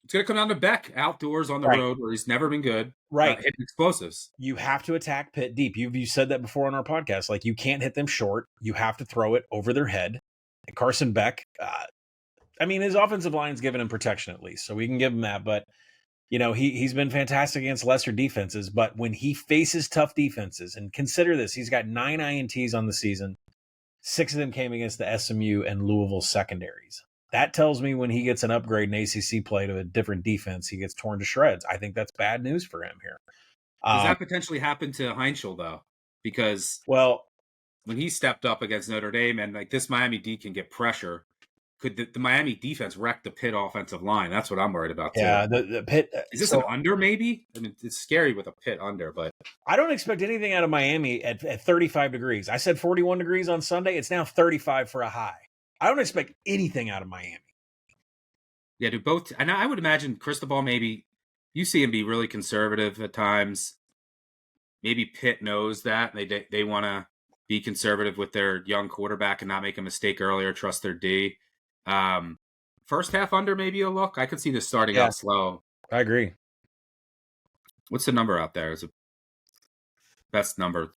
It's going to come down to Beck outdoors on the road where he's never been good. Right. Hitting explosives. You have to attack Pitt deep. You said that before on our podcast. Like, you can't hit them short. You have to throw it over their head. Carson Beck, I mean, his offensive line's given him protection at least, so we can give him that. But, he's been fantastic against lesser defenses. But when he faces tough defenses, and consider this, he's got 9 INTs on the season. 6 of them came against the SMU and Louisville secondaries. That tells me when he gets an upgrade in ACC play to a different defense, he gets torn to shreds. I think that's bad news for him here. Does that potentially happen to Heinschel, though? Because when he stepped up against Notre Dame and like this Miami D can get pressure, could the Miami defense wreck the Pitt offensive line? That's what I'm worried about, too. Yeah, the Pitt. Is this an under, maybe? I mean, it's scary with a Pitt under, but I don't expect anything out of Miami at 35 degrees. I said 41 degrees on Sunday. It's now 35 for a high. I don't expect anything out of Miami. Yeah, do both. And I would imagine Cristobal, maybe you see him be really conservative at times. Maybe Pitt knows that they want to be conservative with their young quarterback and not make a mistake earlier, trust their D. First half under, maybe a look. I could see this starting out slow. I agree. What's the number out there? Is the best number?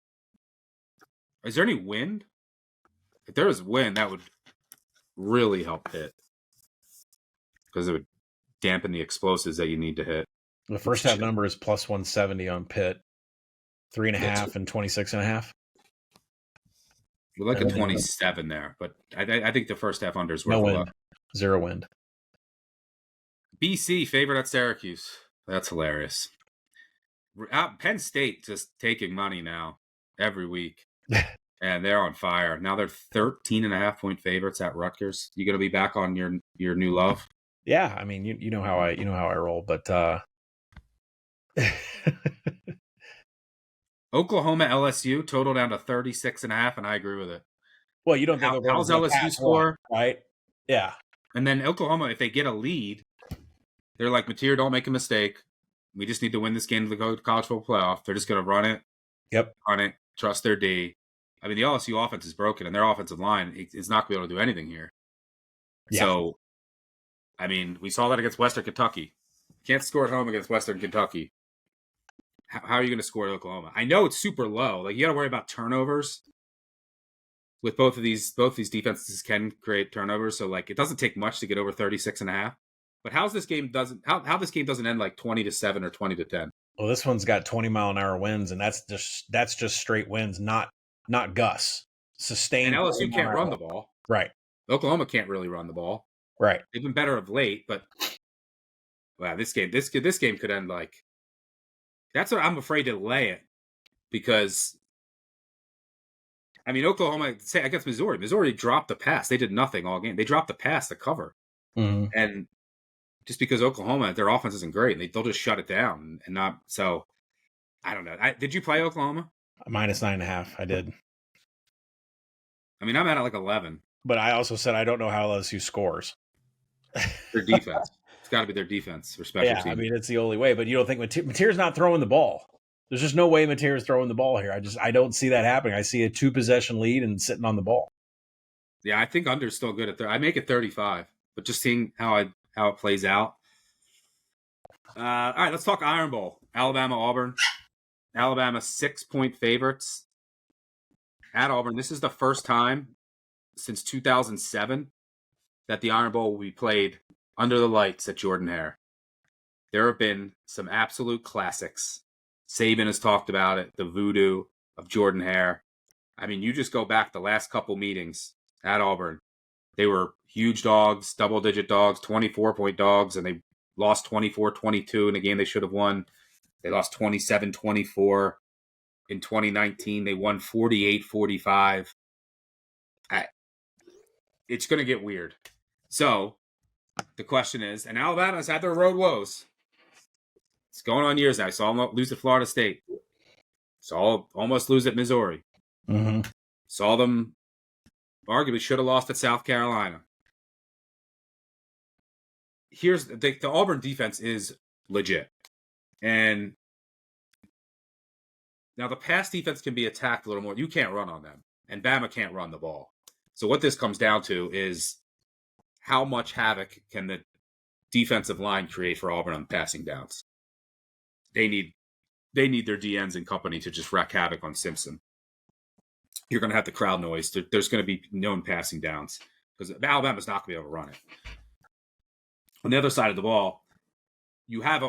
Is there any wind? If there is wind, that would really help Pitt because it would dampen the explosives that you need to hit. The first half number is plus 170 on Pitt, 3.5 and 26.5. We're like a 27 there, but I think the first half under is worth no a wind. look. 0 wind. BC favorite at Syracuse. That's hilarious. Penn State just taking money now every week, and they're on fire. Now they're 13.5-point favorites at Rutgers. You going to be back on your new love? Yeah, I mean, you know how I roll, but Oklahoma LSU total down to 36.5, and I agree with it. Well, you don't think how's LSU score, right? Yeah, and then Oklahoma, if they get a lead, they're like, Mateer, don't make a mistake. We just need to win this game to go to college football playoff. They're just going to run it. Yep. Run it. Trust their D. I mean, the LSU offense is broken, and their offensive line is not going to be able to do anything here. Yeah. So, I mean, we saw that against Western Kentucky. Can't score at home against Western Kentucky. How are you going to score at Oklahoma? I know it's super low. Like, you got to worry about turnovers. With both these defenses can create turnovers, so like it doesn't take much to get over 36.5. But how this game doesn't end like 20-7 or 20-10? Well, this one's got 20-mile-an-hour winds, and that's just straight winds, not gusts. Sustained. And LSU can't run the ball. Right. Oklahoma can't really run the ball. Right. They've been better of late, but wow, this game could end like. That's what I'm afraid to lay it, because I mean, Oklahoma, say against Missouri. Missouri dropped the pass. They did nothing all game. They dropped the pass to cover. Mm-hmm. And just because Oklahoma, their offense isn't great, and they'll just shut it down and not. So, I don't know. Did you play Oklahoma? Minus 9.5. I did. I mean, I'm at like 11. But I also said I don't know how LSU scores. Their defense. It's got to be their defense or special teams. I mean, it's the only way. But you don't think Mateer's not throwing the ball? There's just no way Mateer's throwing the ball here. I don't see that happening. I see a 2-possession lead and sitting on the ball. Yeah, I think under's still good at I make it 35, but just seeing how it plays out. All right, let's talk Iron Bowl. Alabama, Auburn. Alabama 6-point favorites at Auburn. This is the first time since 2007 that the Iron Bowl will be played under the lights at Jordan-Hare. There have been some absolute classics. Saban has talked about it, the voodoo of Jordan-Hare. I mean, you just go back the last couple meetings at Auburn. They were huge dogs, double-digit dogs, 24-point dogs, and they lost 24-22 in a game they should have won. They lost 27-24. In 2019, they won 48-45. It's going to get weird. So, the question is, and Alabama's had their road woes. It's going on years now. I saw them lose to Florida State. Saw almost lose at Missouri. Mm-hmm. Saw them arguably should have lost at South Carolina. Here's the Auburn defense is legit. And now the pass defense can be attacked a little more. You can't run on them. And Bama can't run the ball. So what this comes down to is how much havoc can the defensive line create for Auburn on passing downs. They need their DNs and company to just wreak havoc on Simpson. You're going to have the crowd noise. There's going to be known passing downs. because Alabama's not going to be able to run it. On the other side of the ball, you have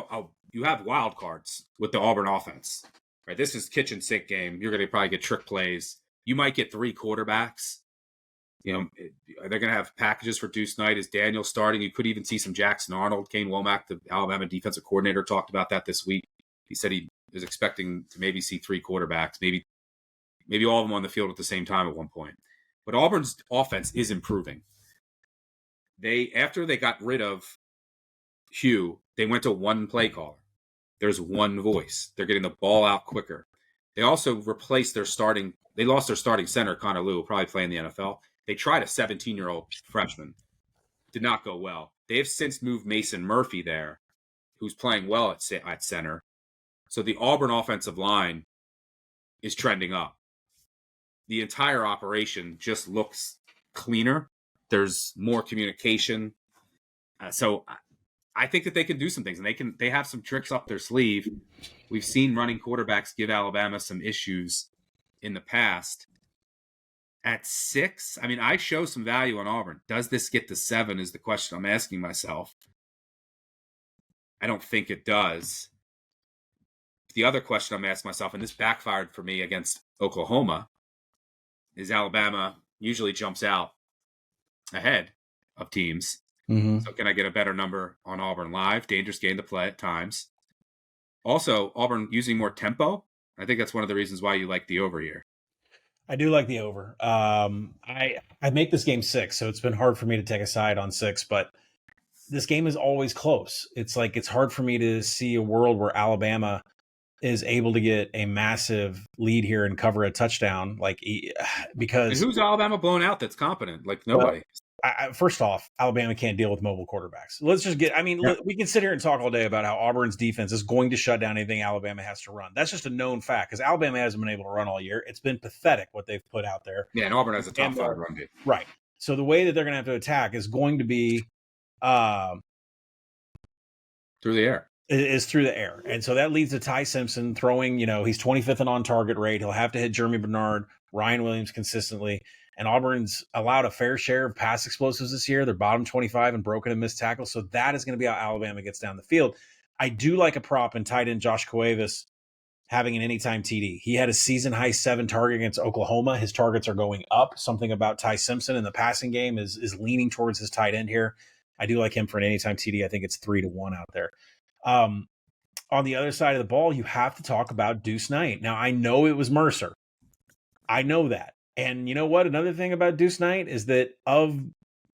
you have wild cards with the Auburn offense. Right, this is kitchen sink game. You're going to probably get trick plays. You might get 3 quarterbacks. You know, they're going to have packages for Deuce Knight. Is Daniel starting? You could even see some Jackson Arnold. Kane Womack, the Alabama defensive coordinator, talked about that this week. He said he is expecting to maybe see 3 quarterbacks, maybe all of them on the field at the same time at one point. But Auburn's offense is improving. After they got rid of Hugh, they went to one play caller. There's one voice. They're getting the ball out quicker. They also replaced they lost their starting center, Connor Lew, probably playing the NFL. They tried a 17-year-old freshman. Did not go well. They have since moved Mason Murphy there, who's playing well at center. So the Auburn offensive line is trending up. The entire operation just looks cleaner. There's more communication. So I think that they can do some things, and they have some tricks up their sleeve. We've seen running quarterbacks give Alabama some issues in the past. At 6, I mean, I show some value on Auburn. Does this get to 7 is the question I'm asking myself. I don't think it does. The other question I'm asking myself, and this backfired for me against Oklahoma, is Alabama usually jumps out ahead of teams. Mm-hmm. So can I get a better number on Auburn live? Dangerous game to play at times. Also, Auburn using more tempo. I think that's one of the reasons why you like the over here. I do like the over. I make this game 6, so it's been hard for me to take a side on 6, but this game is always close. It's like it's hard for me to see a world where Alabama is able to get a massive lead here and cover a touchdown, because and who's Alabama blown out that's competent? Like nobody. Well, first off, Alabama can't deal with mobile quarterbacks. Let's just we can sit here and talk all day about how Auburn's defense is going to shut down anything Alabama has to run. That's just a known fact because Alabama hasn't been able to run all year. It's been pathetic what they've put out there. Yeah, and Auburn has a top 5 run game. Right. So the way that they're going to have to attack is going to be through the air. Is through the air. And so that leads to Ty Simpson throwing, he's 25th in on-target rate. He'll have to hit Jeremy Bernard, Ryan Williams consistently. And Auburn's allowed a fair share of pass explosives this year. They're bottom 25 in broken and missed tackles. So that is going to be how Alabama gets down the field. I do like a prop in tight end Josh Cuevas having an anytime TD. He had a season-high 7 target against Oklahoma. His targets are going up. Something about Ty Simpson in the passing game is leaning towards his tight end here. I do like him for an anytime TD. I think it's 3-1 out there. On the other side of the ball, you have to talk about Deuce Knight. Now, I know it was Mercer. I know that. And you know what? Another thing about Deuce Knight is that of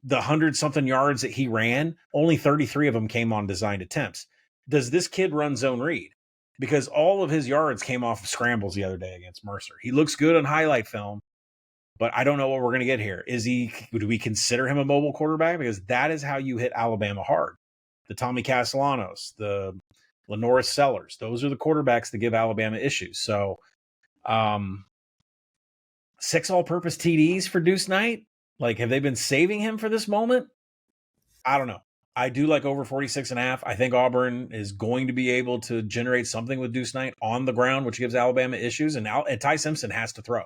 the 100-something yards that he ran, only 33 of them came on designed attempts. Does this kid run zone read? Because all of his yards came off of scrambles the other day against Mercer. He looks good on highlight film, but I don't know what we're going to get here. Do we consider him a mobile quarterback? Because that is how you hit Alabama hard. The Tommy Castellanos, the Lenoris Sellers, those are the quarterbacks that give Alabama issues. So 6 all-purpose TDs for Deuce Knight? Like, have they been saving him for this moment? I don't know. I do like over 46.5. I think Auburn is going to be able to generate something with Deuce Knight on the ground, which gives Alabama issues. And Ty Simpson has to throw.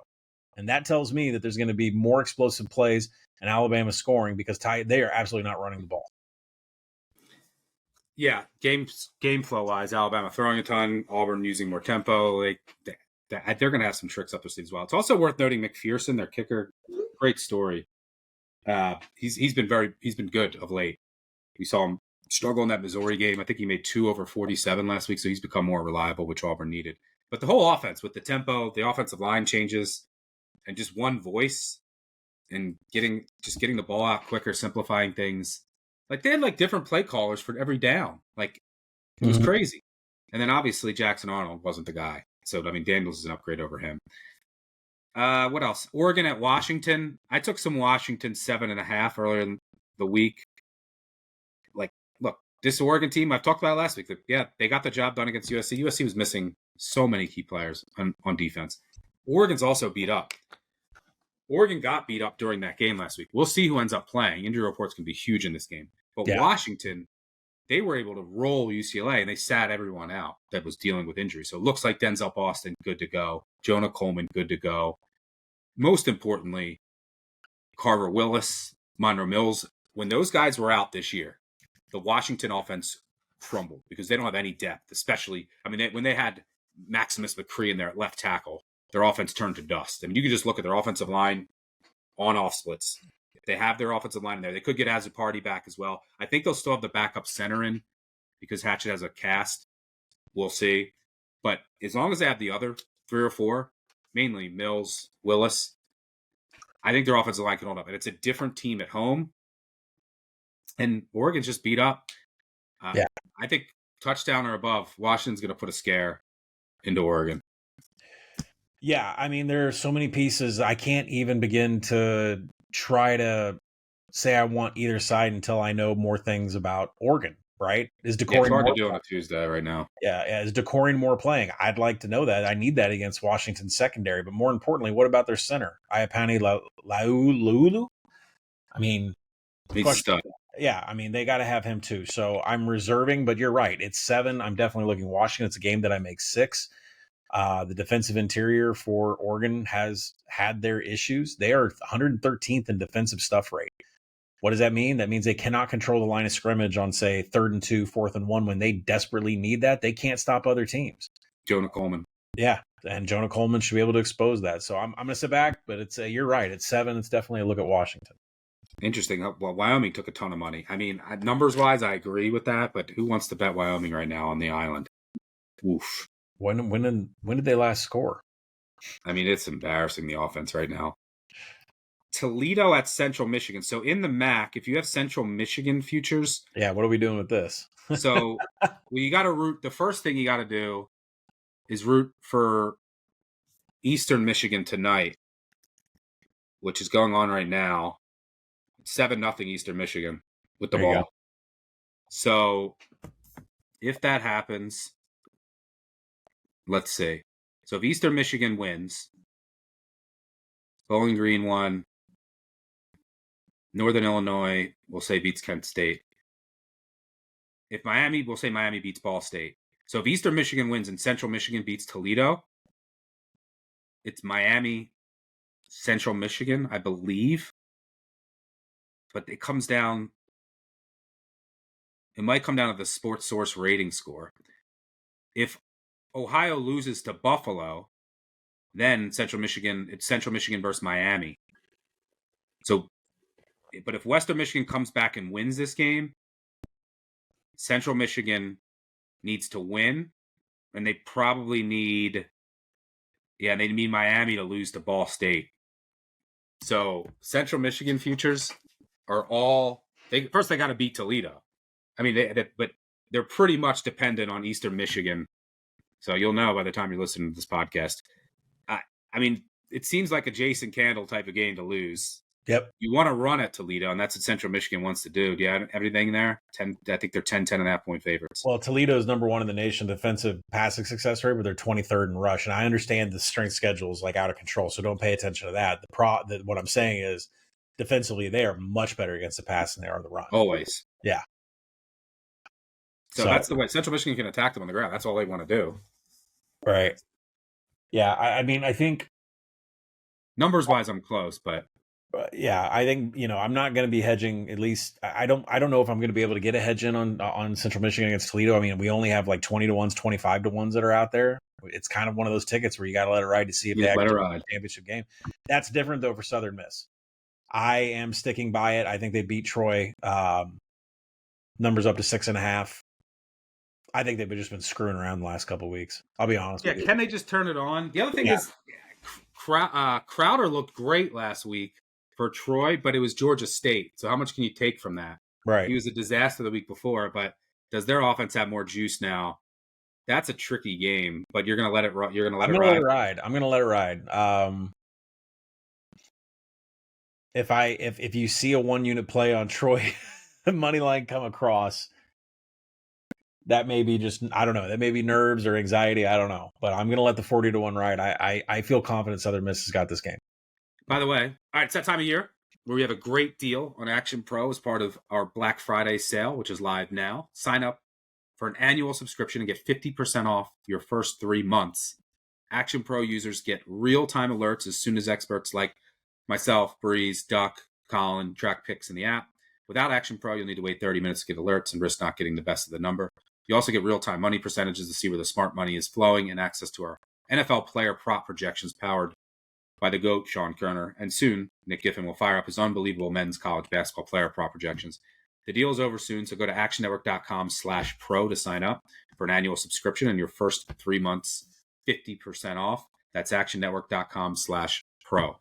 And that tells me that there's going to be more explosive plays and Alabama scoring because they are absolutely not running the ball. Yeah, game flow wise, Alabama throwing a ton, Auburn using more tempo. They're going to have some tricks up their sleeves as well. It's also worth noting McPherson, their kicker, great story. He's been good of late. We saw him struggle in that Missouri game. I think he made 2 over 47 last week, so he's become more reliable, which Auburn needed. But the whole offense with the tempo, the offensive line changes, and just one voice, and getting the ball out quicker, simplifying things. Like, they had different play callers for every down. It was crazy. And then obviously Jackson Arnold wasn't the guy. So, Daniels is an upgrade over him. What else? Oregon at Washington. I took some Washington 7.5 earlier in the week. Look, this Oregon team, I've talked about it last week. They got the job done against USC. USC was missing so many key players on defense. Oregon's also beat up. Oregon got beat up during that game last week. We'll see who ends up playing. Injury reports can be huge in this game. But Washington, they were able to roll UCLA, and they sat everyone out that was dealing with injury. So it looks like Denzel Boston, good to go. Jonah Coleman, good to go. Most importantly, Carver Willis, Monroe Mills, when those guys were out this year, the Washington offense crumbled because they don't have any depth, especially, when they had Maximus McCree in there at left tackle, their offense turned to dust. I mean, you could just look at their offensive line on-off splits. If they have their offensive line in there, they could get Azzopardi back as well. I think they'll still have the backup center in because Hatchett has a cast. We'll see. But as long as they have the other 3 or 4, mainly Mills, Willis, I think their offensive line can hold up. And it's a different team at home. And Oregon's just beat up. Yeah. I think touchdown or above, Washington's going to put a scare into Oregon. Yeah, I mean, there are so many pieces. I can't even begin to try to say I want either side until I know more things about Oregon, right? Is It's Decoring hard to more do on a Tuesday right now. Yeah, is Decoring more playing? I'd like to know that. I need that against Washington's secondary. But more importantly, what about their center? Iapani Laulu? I mean, He's a stud. Yeah, I mean, they got to have him too. So I'm reserving, but you're right. It's 7. I'm definitely looking Washington. It's a game that I make 6. The defensive interior for Oregon has had their issues. They are 113th in defensive stuff rate. What does that mean? That means they cannot control the line of scrimmage on, say, 3rd and 2, 4th and 1 when they desperately need that. They can't stop other teams. Jonah Coleman. Yeah, and Jonah Coleman should be able to expose that. So I'm going to sit back, but it's you're right. It's 7. It's definitely a look at Washington. Interesting. Well, Wyoming took a ton of money. I mean, numbers-wise, I agree with that, but who wants to bet Wyoming right now on the island? Oof. When did they last score? I mean, it's embarrassing, the offense right now. Toledo at Central Michigan. So in the MAC, if you have Central Michigan futures. Yeah, what are we doing with this? So you got to root. The first thing you got to do is root for Eastern Michigan tonight, which is going on right now. 7-0 Eastern Michigan with the ball. So if that happens, let's see. So if Eastern Michigan wins, Bowling Green won. Northern Illinois, we'll say, beats Kent State. If Miami, we'll say Miami beats Ball State. So if Eastern Michigan wins and Central Michigan beats Toledo, it's Miami, Central Michigan, I believe. But it might come down to the Sports Source rating score. If Ohio loses to Buffalo, then it's Central Michigan versus Miami. So, but if Western Michigan comes back and wins this game, Central Michigan needs to win, and they probably need Miami to lose to Ball State. So Central Michigan futures are all they got to beat Toledo. I mean, but they're pretty much dependent on Eastern Michigan. So you'll know by the time you're listening to this podcast. I mean, it seems like a Jason Candle type of game to lose. Yep. You want to run at Toledo, and that's what Central Michigan wants to do. Do you have everything there? I think they're 10.5 point favorites. Well, Toledo is number 1 in the nation defensive passing success rate, but they're 23rd in rush. And I understand the strength schedule is like out of control, so don't pay attention to that. What I'm saying is defensively, they are much better against the pass than they are the run. Always. Yeah. So that's the way Central Michigan can attack them on the ground. That's all they want to do. Right. Yeah, I mean, I think numbers-wise, I'm close, but yeah, I think I'm not going to be hedging. At least I don't know if I'm going to be able to get a hedge in on Central Michigan against Toledo. I mean, we only have like 20 to 1s, 25 to 1s that are out there. It's kind of one of those tickets where you got to let it ride to see if they actually win the championship game. That's different though for Southern Miss. I am sticking by it. I think they beat Troy. Numbers up to 6.5. I think they've just been screwing around the last couple of weeks. I'll be honest with you. Can they just turn it on? The other thing is Crowder looked great last week for Troy, but it was Georgia State. So how much can you take from that? Right. He was a disaster the week before, but does their offense have more juice now? That's a tricky game, but you're going to let it ride. I'm going to let it ride. If you see a 1-unit play on Troy money line come across, that may be just, I don't know, that may be nerves or anxiety. I don't know, but I'm going to let the 40 to 1 ride. I feel confident Southern Miss has got this game. By the way, all right, it's that time of year where we have a great deal on Action Pro as part of our Black Friday sale, which is live now. Sign up for an annual subscription and get 50% off your first 3 months. Action Pro users get real-time alerts as soon as experts like myself, Breeze, Duck, Collin track picks in the app. Without Action Pro, you'll need to wait 30 minutes to get alerts and risk not getting the best of the number. You also get real-time money percentages to see where the smart money is flowing and access to our NFL player prop projections powered by the GOAT, Sean Kerner. And soon, Nick Giffen will fire up his unbelievable men's college basketball player prop projections. The deal is over soon, so go to actionnetwork.com/pro to sign up for an annual subscription and your first 3 months 50% off. That's actionnetwork.com/pro.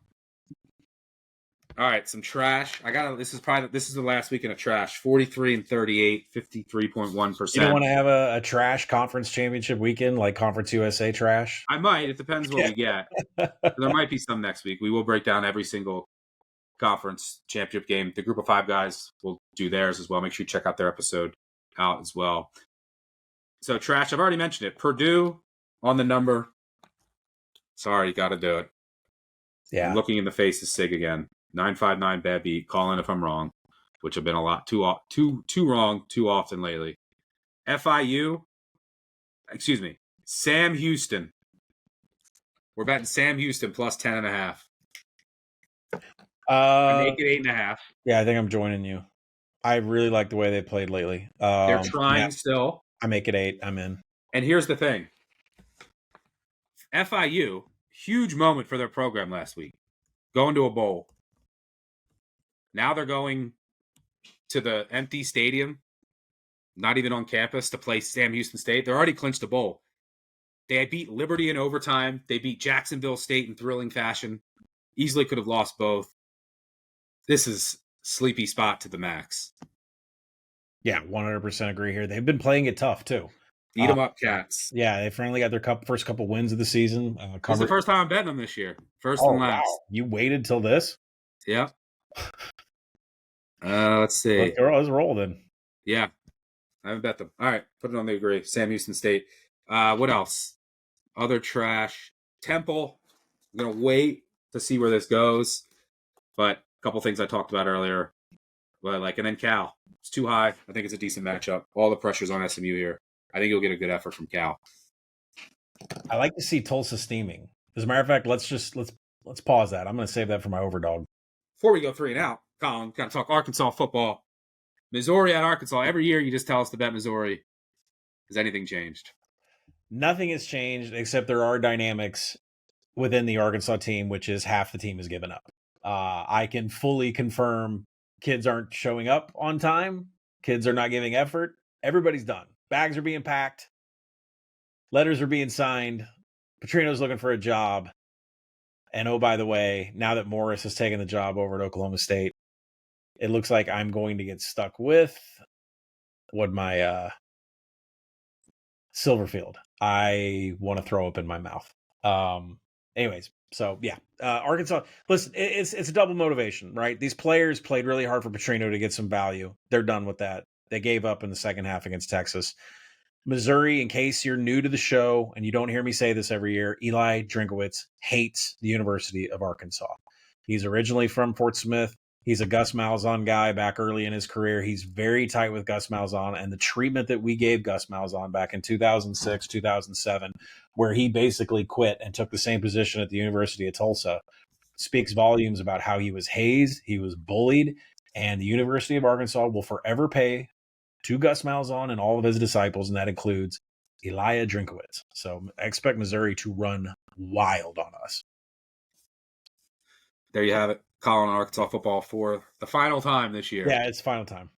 All right, some trash. This is the last weekend of trash. 43-38, 53.1%. You don't want to have a trash conference championship weekend like Conference USA trash? I might. It depends what we get. There might be some next week. We will break down every single conference championship game. The group of 5 guys will do theirs as well. Make sure you check out their episode out as well. So trash, I've already mentioned it. Purdue on the number. Sorry, you got to do it. Yeah. I'm looking in the face of Sig again. 959 bad beat. Call in if I'm wrong, which have been a lot too wrong too often lately. Sam Houston. We're betting Sam Houston plus 10.5. I make it 8.5. Yeah, I think I'm joining you. I really like the way they played lately. They're trying still. I make it 8. I'm in. And here's the thing. FIU, huge moment for their program last week. Going to a bowl. Now they're going to the empty stadium, not even on campus, to play Sam Houston State. They're already clinched a bowl. They beat Liberty in overtime. They beat Jacksonville State in thrilling fashion. Easily could have lost both. This is sleepy spot to the max. Yeah, 100% agree here. They've been playing it tough, too. Eat them up, Cats. Yeah, they finally got their first couple wins of the season. This is the first time I'm betting them this year. First and last. Wow. You waited till this? Yeah. Let's see. Let's roll then. Yeah. I haven't bet them. All right. Put it on the agree. Sam Houston State. What else? Other trash. Temple. I'm going to wait to see where this goes. But a couple things I talked about earlier. And then Cal. It's too high. I think it's a decent matchup. All the pressure's on SMU here. I think you'll get a good effort from Cal. I like to see Tulsa steaming. As a matter of fact, let's pause that. I'm going to save that for my overdog. Before we go 3 and out, Colin, got to talk Arkansas football. Missouri at Arkansas. Every year you just tell us to bet Missouri. Has anything changed? Nothing has changed except there are dynamics within the Arkansas team, which is half the team is given up. I can fully confirm kids aren't showing up on time. Kids are not giving effort. Everybody's done. Bags are being packed. Letters are being signed. Petrino's looking for a job. And oh, by the way, now that Morris has taken the job over at Oklahoma State, it looks like I'm going to get stuck with my Silverfield. I want to throw up in my mouth. Anyways, so yeah, Arkansas. Listen, it's a double motivation, right? These players played really hard for Petrino to get some value. They're done with that. They gave up in the second half against Texas. Missouri, in case you're new to the show and you don't hear me say this every year, Eli Drinkowitz hates the University of Arkansas. He's originally from Fort Smith. He's a Gus Malzahn guy back early in his career. He's very tight with Gus Malzahn, and the treatment that we gave Gus Malzahn back in 2006, 2007, where he basically quit and took the same position at the University of Tulsa, speaks volumes about how he was hazed, he was bullied, and the University of Arkansas will forever pay to Gus Malzahn and all of his disciples, and that includes Eli Drinkowitz. So I expect Missouri to run wild on us. There you have it. Colin, Arkansas football for the final time this year. Yeah, it's final time.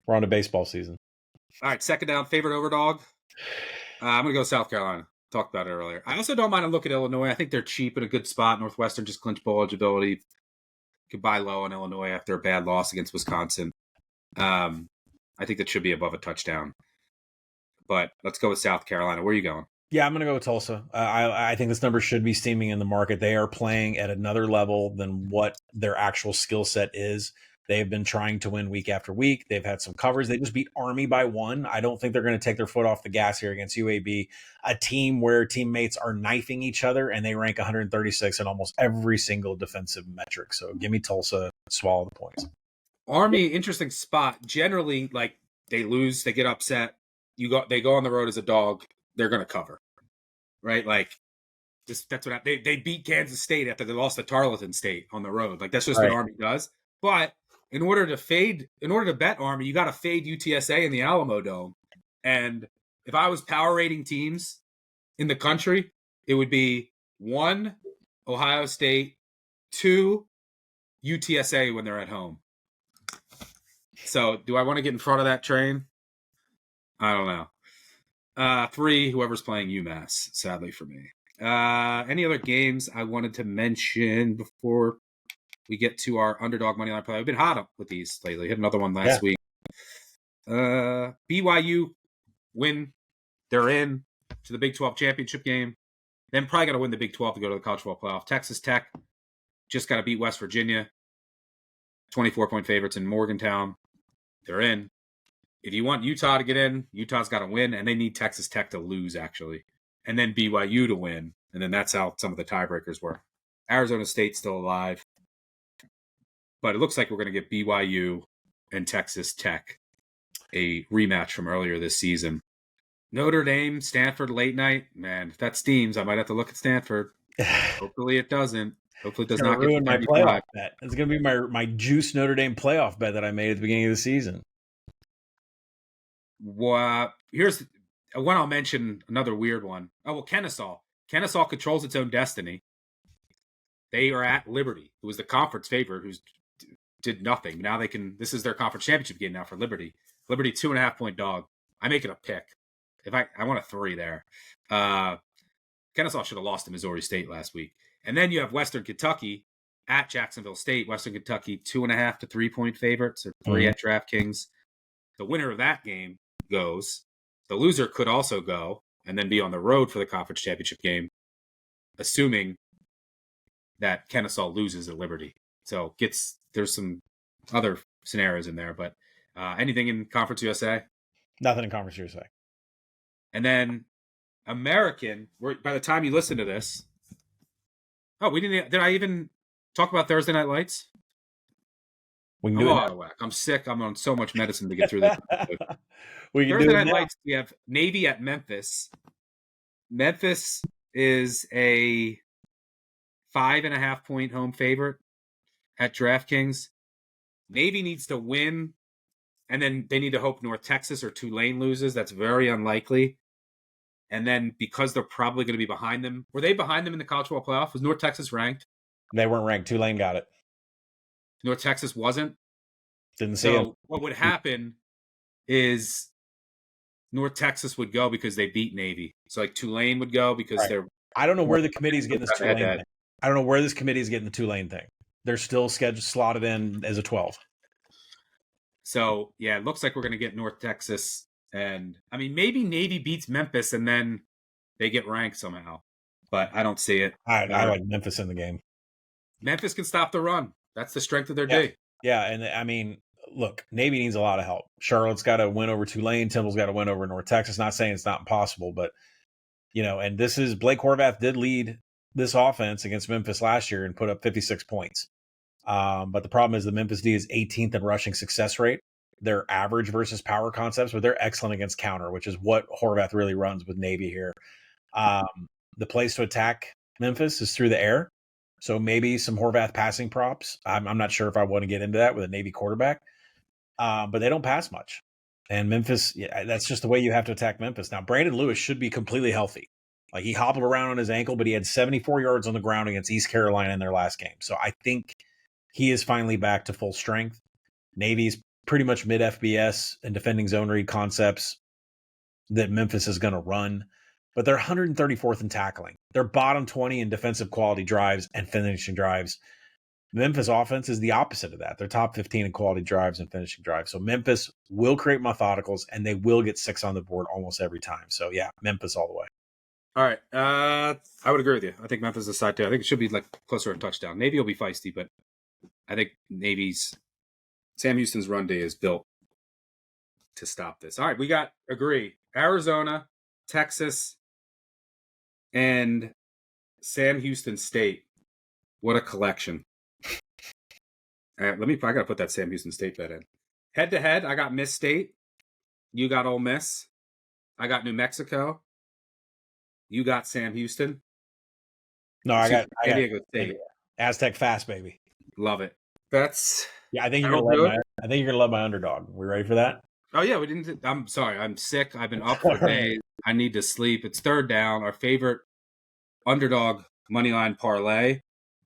We're on to baseball season. All right, second down, favorite overdog. I'm going to go South Carolina. Talked about it earlier. I also don't mind a look at Illinois. I think they're cheap in a good spot. Northwestern just clinched bowl eligibility. Could buy low on Illinois after a bad loss against Wisconsin. I think that should be above a touchdown. But let's go with South Carolina. Where are you going? Yeah, I'm going to go with Tulsa. I think this number should be steaming in the market. They are playing at another level than what their actual skill set is. They've been trying to win week after week. They've had some covers. They just beat Army by 1. I don't think they're going to take their foot off the gas here against UAB, a team where teammates are knifing each other, and they rank 136 in almost every single defensive metric. So give me Tulsa, swallow the points. Army, interesting spot. Generally, like, they lose, they get upset. They go on the road as a dog. They're going to cover, right? Like, That's what they beat Kansas State after they lost to Tarleton State on the road. Like that's just Right. what Army does. But in order to bet Army, you got to fade UTSA in the Alamo Dome. And if I was power rating teams in the country, it would be 1, Ohio State, 2, UTSA when they're at home. So do I want to get in front of that train? I don't know. 3, whoever's playing UMass, sadly for me. Any other games I wanted to mention before we get to our underdog money line play? We've been hot with these lately. Hit another one last week. BYU win. They're in to the Big 12 championship game. Then probably got to win the Big 12 to go to the College Football Playoff. Texas Tech just got to beat West Virginia. 24-point favorites in Morgantown. They're in. If you want Utah to get in, Utah's got to win, and they need Texas Tech to lose, actually. And then BYU to win. And then that's how some of the tiebreakers were. Arizona State's still alive. But it looks like we're going to get BYU and Texas Tech, a rematch from earlier this season. Notre Dame, Stanford late night. Man, if that steams, I might have to look at Stanford. Hopefully it doesn't. Hopefully it does not ruin get my playoff bet. It's going to be my juice Notre Dame playoff bet that I made at the beginning of the season. Here's one I'll mention, another weird one. Oh, well, Kennesaw. Kennesaw controls its own destiny. They are at Liberty, who was the conference favorite, who did nothing. Now they can. This is their conference championship game now for Liberty. Liberty 2.5-point dog. I make it a pick. If I want a 3 there. Kennesaw should have lost to Missouri State last week. And then you have Western Kentucky at Jacksonville State. Western Kentucky 2.5 to 3-point favorites, or 3 at DraftKings. The winner of that game goes. The loser could also go and then be on the road for the conference championship game, assuming that Kennesaw loses at Liberty. So there's some other scenarios in there, but anything in Conference USA? Nothing in Conference USA. And then American, by the time you listen to this, did I even talk about Thursday Night Lights? We can do it. I'm sick. I'm on so much medicine to get through this. We can Thursday do it Night now. Lights, we have Navy at Memphis. Memphis is a 5.5-point home favorite at DraftKings. Navy needs to win, and then they need to hope North Texas or Tulane loses. That's very unlikely. And then because they're probably going to be behind them. Were they behind them in the College Football Playoff? Was North Texas ranked? They weren't ranked. Tulane got it. North Texas wasn't? Didn't see it. What would happen is North Texas would go because they beat Navy. So like Tulane would go because they're... I don't know where the committee's getting this Tulane thing. I don't know where this committee is getting the Tulane thing. They're still slotted in as a 12. So, yeah, it looks like we're going to get North Texas. And, I mean, maybe Navy beats Memphis and then they get ranked somehow. But I don't see it. I like Memphis in the game. Memphis can stop the run. That's the strength of their day. Yeah, and I mean, look, Navy needs a lot of help. Charlotte's got to win over Tulane. Temple's got to win over North Texas. Not saying it's not impossible, but, and this is Blake Horvath did lead this offense against Memphis last year and put up 56 points. But the problem is the Memphis D is 18th in rushing success rate. They're average versus power concepts, but they're excellent against counter, which is what Horvath really runs with Navy here. The place to attack Memphis is through the air. So maybe some Horvath passing props. I'm not sure if I want to get into that with a Navy quarterback. But they don't pass much. And Memphis, that's just the way you have to attack Memphis. Now, Brandon Lewis should be completely healthy. Like, he hobbled around on his ankle, but he had 74 yards on the ground against East Carolina in their last game. So I think he is finally back to full strength. Navy's pretty much mid-FBS and defending zone read concepts that Memphis is going to run. But they're 134th in tackling. They're bottom 20 in defensive quality drives and finishing drives. Memphis offense is the opposite of that. They're top 15 in quality drives and finishing drives. So Memphis will create methodicals, and they will get 6 on the board almost every time. So, yeah, Memphis all the way. All right. I would agree with you. I think Memphis is a side too. I think it should be like closer to a touchdown. Navy will be feisty, but I think Sam Houston's run day is built to stop this. All right, we got Arizona, Texas, and Sam Houston State. What a collection. All right, I got to put that Sam Houston State bet in. Head to head, I got Miss State. You got Ole Miss. I got New Mexico. You got Sam Houston. No, I got San Diego State. Aztec fast, baby. Love it. That's I think you're gonna love my underdog. We ready for that? Oh yeah, we didn't. I'm sorry. I'm sick. I've been up for days. I need to sleep. It's third down. Our favorite underdog moneyline parlay.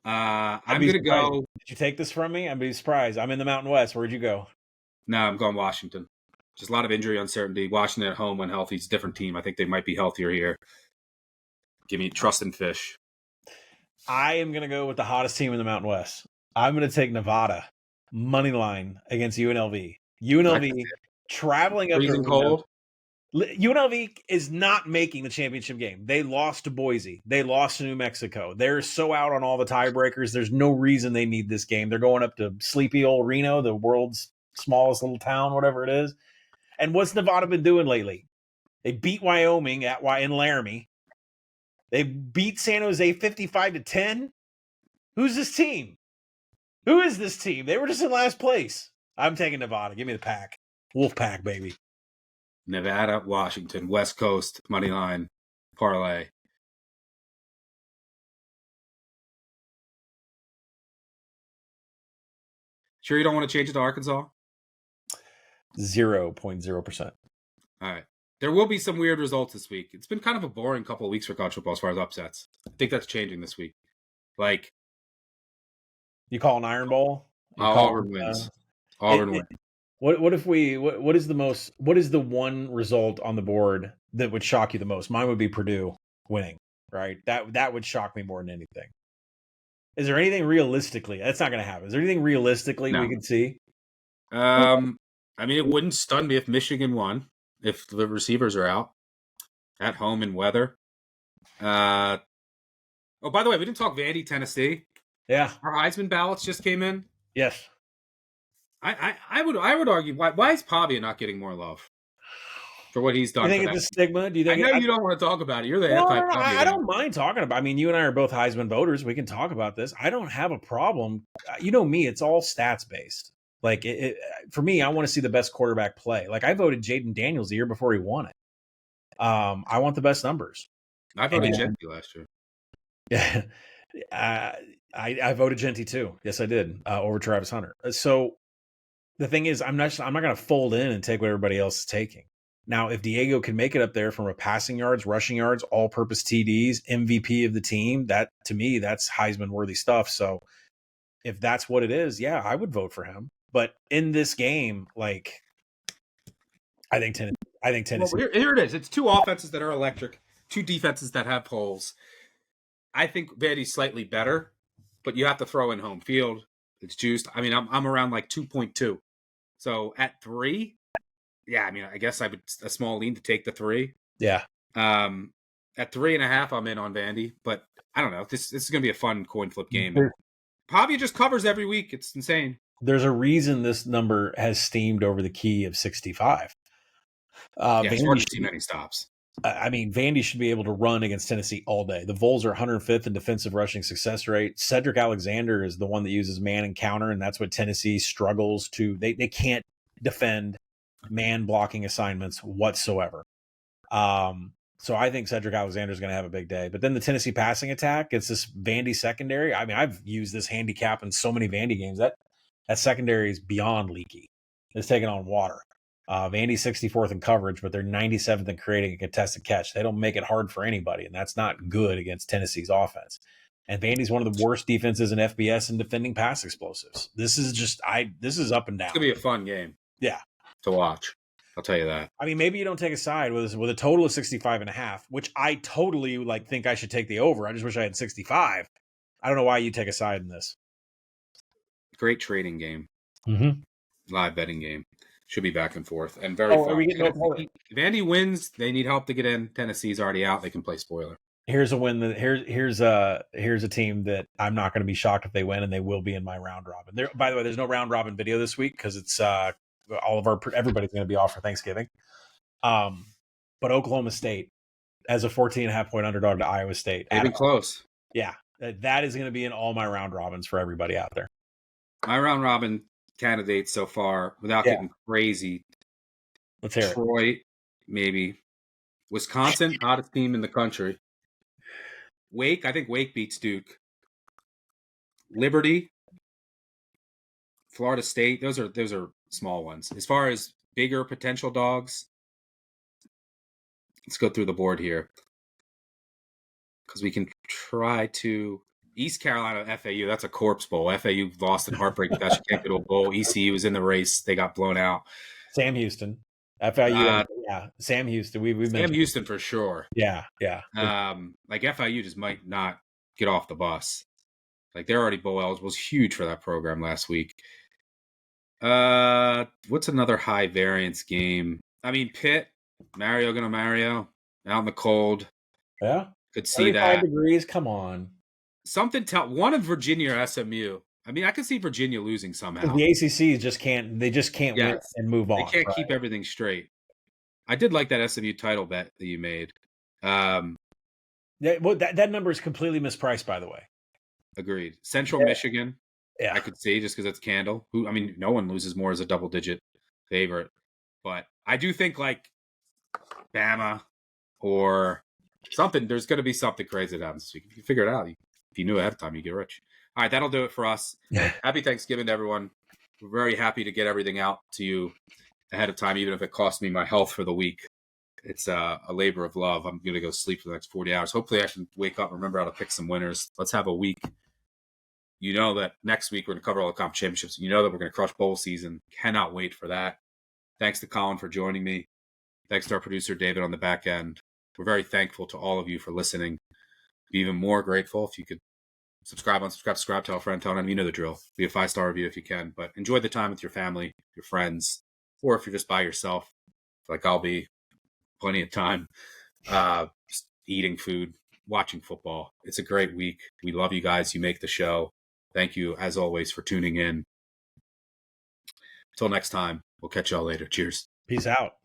I'm gonna go. Did you take this from me? I'd be surprised. I'm in the Mountain West. Where'd you go? No, I'm going Washington. Just a lot of injury uncertainty. Washington at home when healthy. It's a different team. I think they might be healthier here. Give me trust and fish. I am gonna go with the hottest team in the Mountain West. I'm gonna take Nevada money line against UNLV. UNLV traveling up freezing cold. UNLV is not making the championship game. They lost to Boise. They lost to New Mexico. They're so out on all the tiebreakers. There's no reason they need this game. They're going up to sleepy old Reno, the world's smallest little town, whatever it is. And what's Nevada been doing lately? They beat Wyoming in Laramie. They beat San Jose 55-10. Who's this team? Who is this team? They were just in last place. I'm taking Nevada. Give me the pack. Wolf pack, baby. Nevada, Washington, West Coast, money line, parlay. Sure you don't want to change it to Arkansas? 0.0%. All right. There will be some weird results this week. It's been kind of a boring couple of weeks for college football as far as upsets. I think that's changing this week. Like, you call an Iron Bowl? Auburn wins. Auburn wins. What is the one result on the board that would shock you the most? Mine would be Purdue winning, right? That would shock me more than anything. Is there anything realistically? That's not going to happen. Is there anything realistically we could see? I mean, it wouldn't stun me if Michigan won, if the receivers are out at home in weather. Oh, by the way, we didn't talk Vandy, Tennessee. Yeah. Our Heisman ballots just came in. Yes. I would argue why is Pavia not getting more love for what he's done? Do you think it's a stigma? Do you think I know you don't want to talk about it. You're the anti-Pavia. I don't mind talking about it. I mean, you and I are both Heisman voters. We can talk about this. I don't have a problem. You know me, it's all stats based. Like for me, I want to see the best quarterback play. Like I voted Jaden Daniels the year before he won it. I want the best numbers. I voted Genty last year. Yeah. I voted Genty too. Yes, I did over Travis Hunter. So the thing is, I'm not going to fold in and take what everybody else is taking. Now, if Diego can make it up there from a passing yards, rushing yards, all-purpose TDs, MVP of the team, that to me, that's Heisman-worthy stuff. So if that's what it is, yeah, I would vote for him. But in this game, like, I think Tennessee. Well, here it is. It's two offenses that are electric, two defenses that have holes. I think Vandy's slightly better, but you have to throw in home field. It's juiced. I mean, I'm around like 2.2. So at 3, yeah, I mean, I guess I would a small lean to take the 3. Yeah. At 3.5, I'm in on Vandy, but I don't know. This is going to be a fun coin flip game. Pavia just covers every week. It's insane. There's a reason this number has steamed over the key of 65. It's hard to see many stops. I mean, Vandy should be able to run against Tennessee all day. The Vols are 105th in defensive rushing success rate. Cedric Alexander is the one that uses man and counter, and that's what Tennessee struggles to. They can't defend man blocking assignments whatsoever. So I think Cedric Alexander is going to have a big day. But then the Tennessee passing attack, it's this Vandy secondary. I mean, I've used this handicap in so many Vandy games. That secondary is beyond leaky. It's taking on water. Vandy's 64th in coverage, but they're 97th in creating a contested catch. They don't make it hard for anybody, and that's not good against Tennessee's offense. And Vandy's one of the worst defenses in FBS in defending pass explosives. This is up and down. It's going to be a fun game. Yeah. To watch. I'll tell you that. I mean, maybe you don't take a side with a total of 65.5, which I totally think I should take the over. I just wish I had 65. I don't know why you take a side in this. Great trading game. Mm-hmm. Live betting game. Should be back and forth and very fun. Vandy wins. They need help to get in. Tennessee's already out. They can play spoiler. Here's a win. Here's a team that I'm not going to be shocked if they win, and they will be in my round robin. By the way, there's no round robin video this week because it's everybody's going to be off for Thanksgiving. But Oklahoma State as a 14.5 point underdog to Iowa State. They've been close. Yeah, that is going to be in all my round robins for everybody out there. My round robin candidates so far, without getting crazy. Let's hear Detroit, maybe. Wisconsin, hottest team in the country. Wake. I think Wake beats Duke. Liberty, Florida State. Those are small ones. As far as bigger potential dogs, let's go through the board here because we can try to. East Carolina FAU. That's a corpse bowl. FAU lost in heartbreaking fashion. Can't get to a bowl. ECU was in the race. They got blown out. Sam Houston, FIU. Sam Houston. We mentioned Sam Houston for sure. Yeah. Like FIU just might not get off the bus. Like they're already bowl eligible. It was huge for that program last week. What's another high variance game? I mean, Pitt, Mario gonna Mario out in the cold. Yeah, could see that. degrees. Come on. Something tell one of Virginia or SMU. I mean, I could see Virginia losing somehow. The ACC just can't. They just can't win and move on. They can't keep everything straight. I did like that SMU title bet that you made. That number is completely mispriced, by the way. Agreed. Central Michigan. Yeah, I could see just because it's Candle. I mean, no one loses more as a double-digit favorite, but I do think like Bama or something. There's going to be something crazy that happens this week. If you figure it out, if you knew ahead of time, you get rich. All right, that'll do it for us. Happy Thanksgiving to everyone. We're very happy to get everything out to you ahead of time, even if it cost me my health for the week. It's a labor of love. I'm going to go sleep for the next 40 hours. Hopefully I can wake up and remember how to pick some winners. Let's have a week. You know that next week we're going to cover all the conference championships. You know that we're going to crush bowl season. Cannot wait for that. Thanks to Colin for joining me. Thanks to our producer, David, on the back end. We're very thankful to all of you for listening. Be even more grateful if you could subscribe, tell a friend, tell them. You know the drill. Be a 5-star review if you can. But enjoy the time with your family, your friends, or if you're just by yourself, like I'll be, plenty of time just eating food, watching football. It's a great week. We love you guys. You make the show. Thank you, as always, for tuning in. Until next time, we'll catch y'all later. Cheers. Peace out.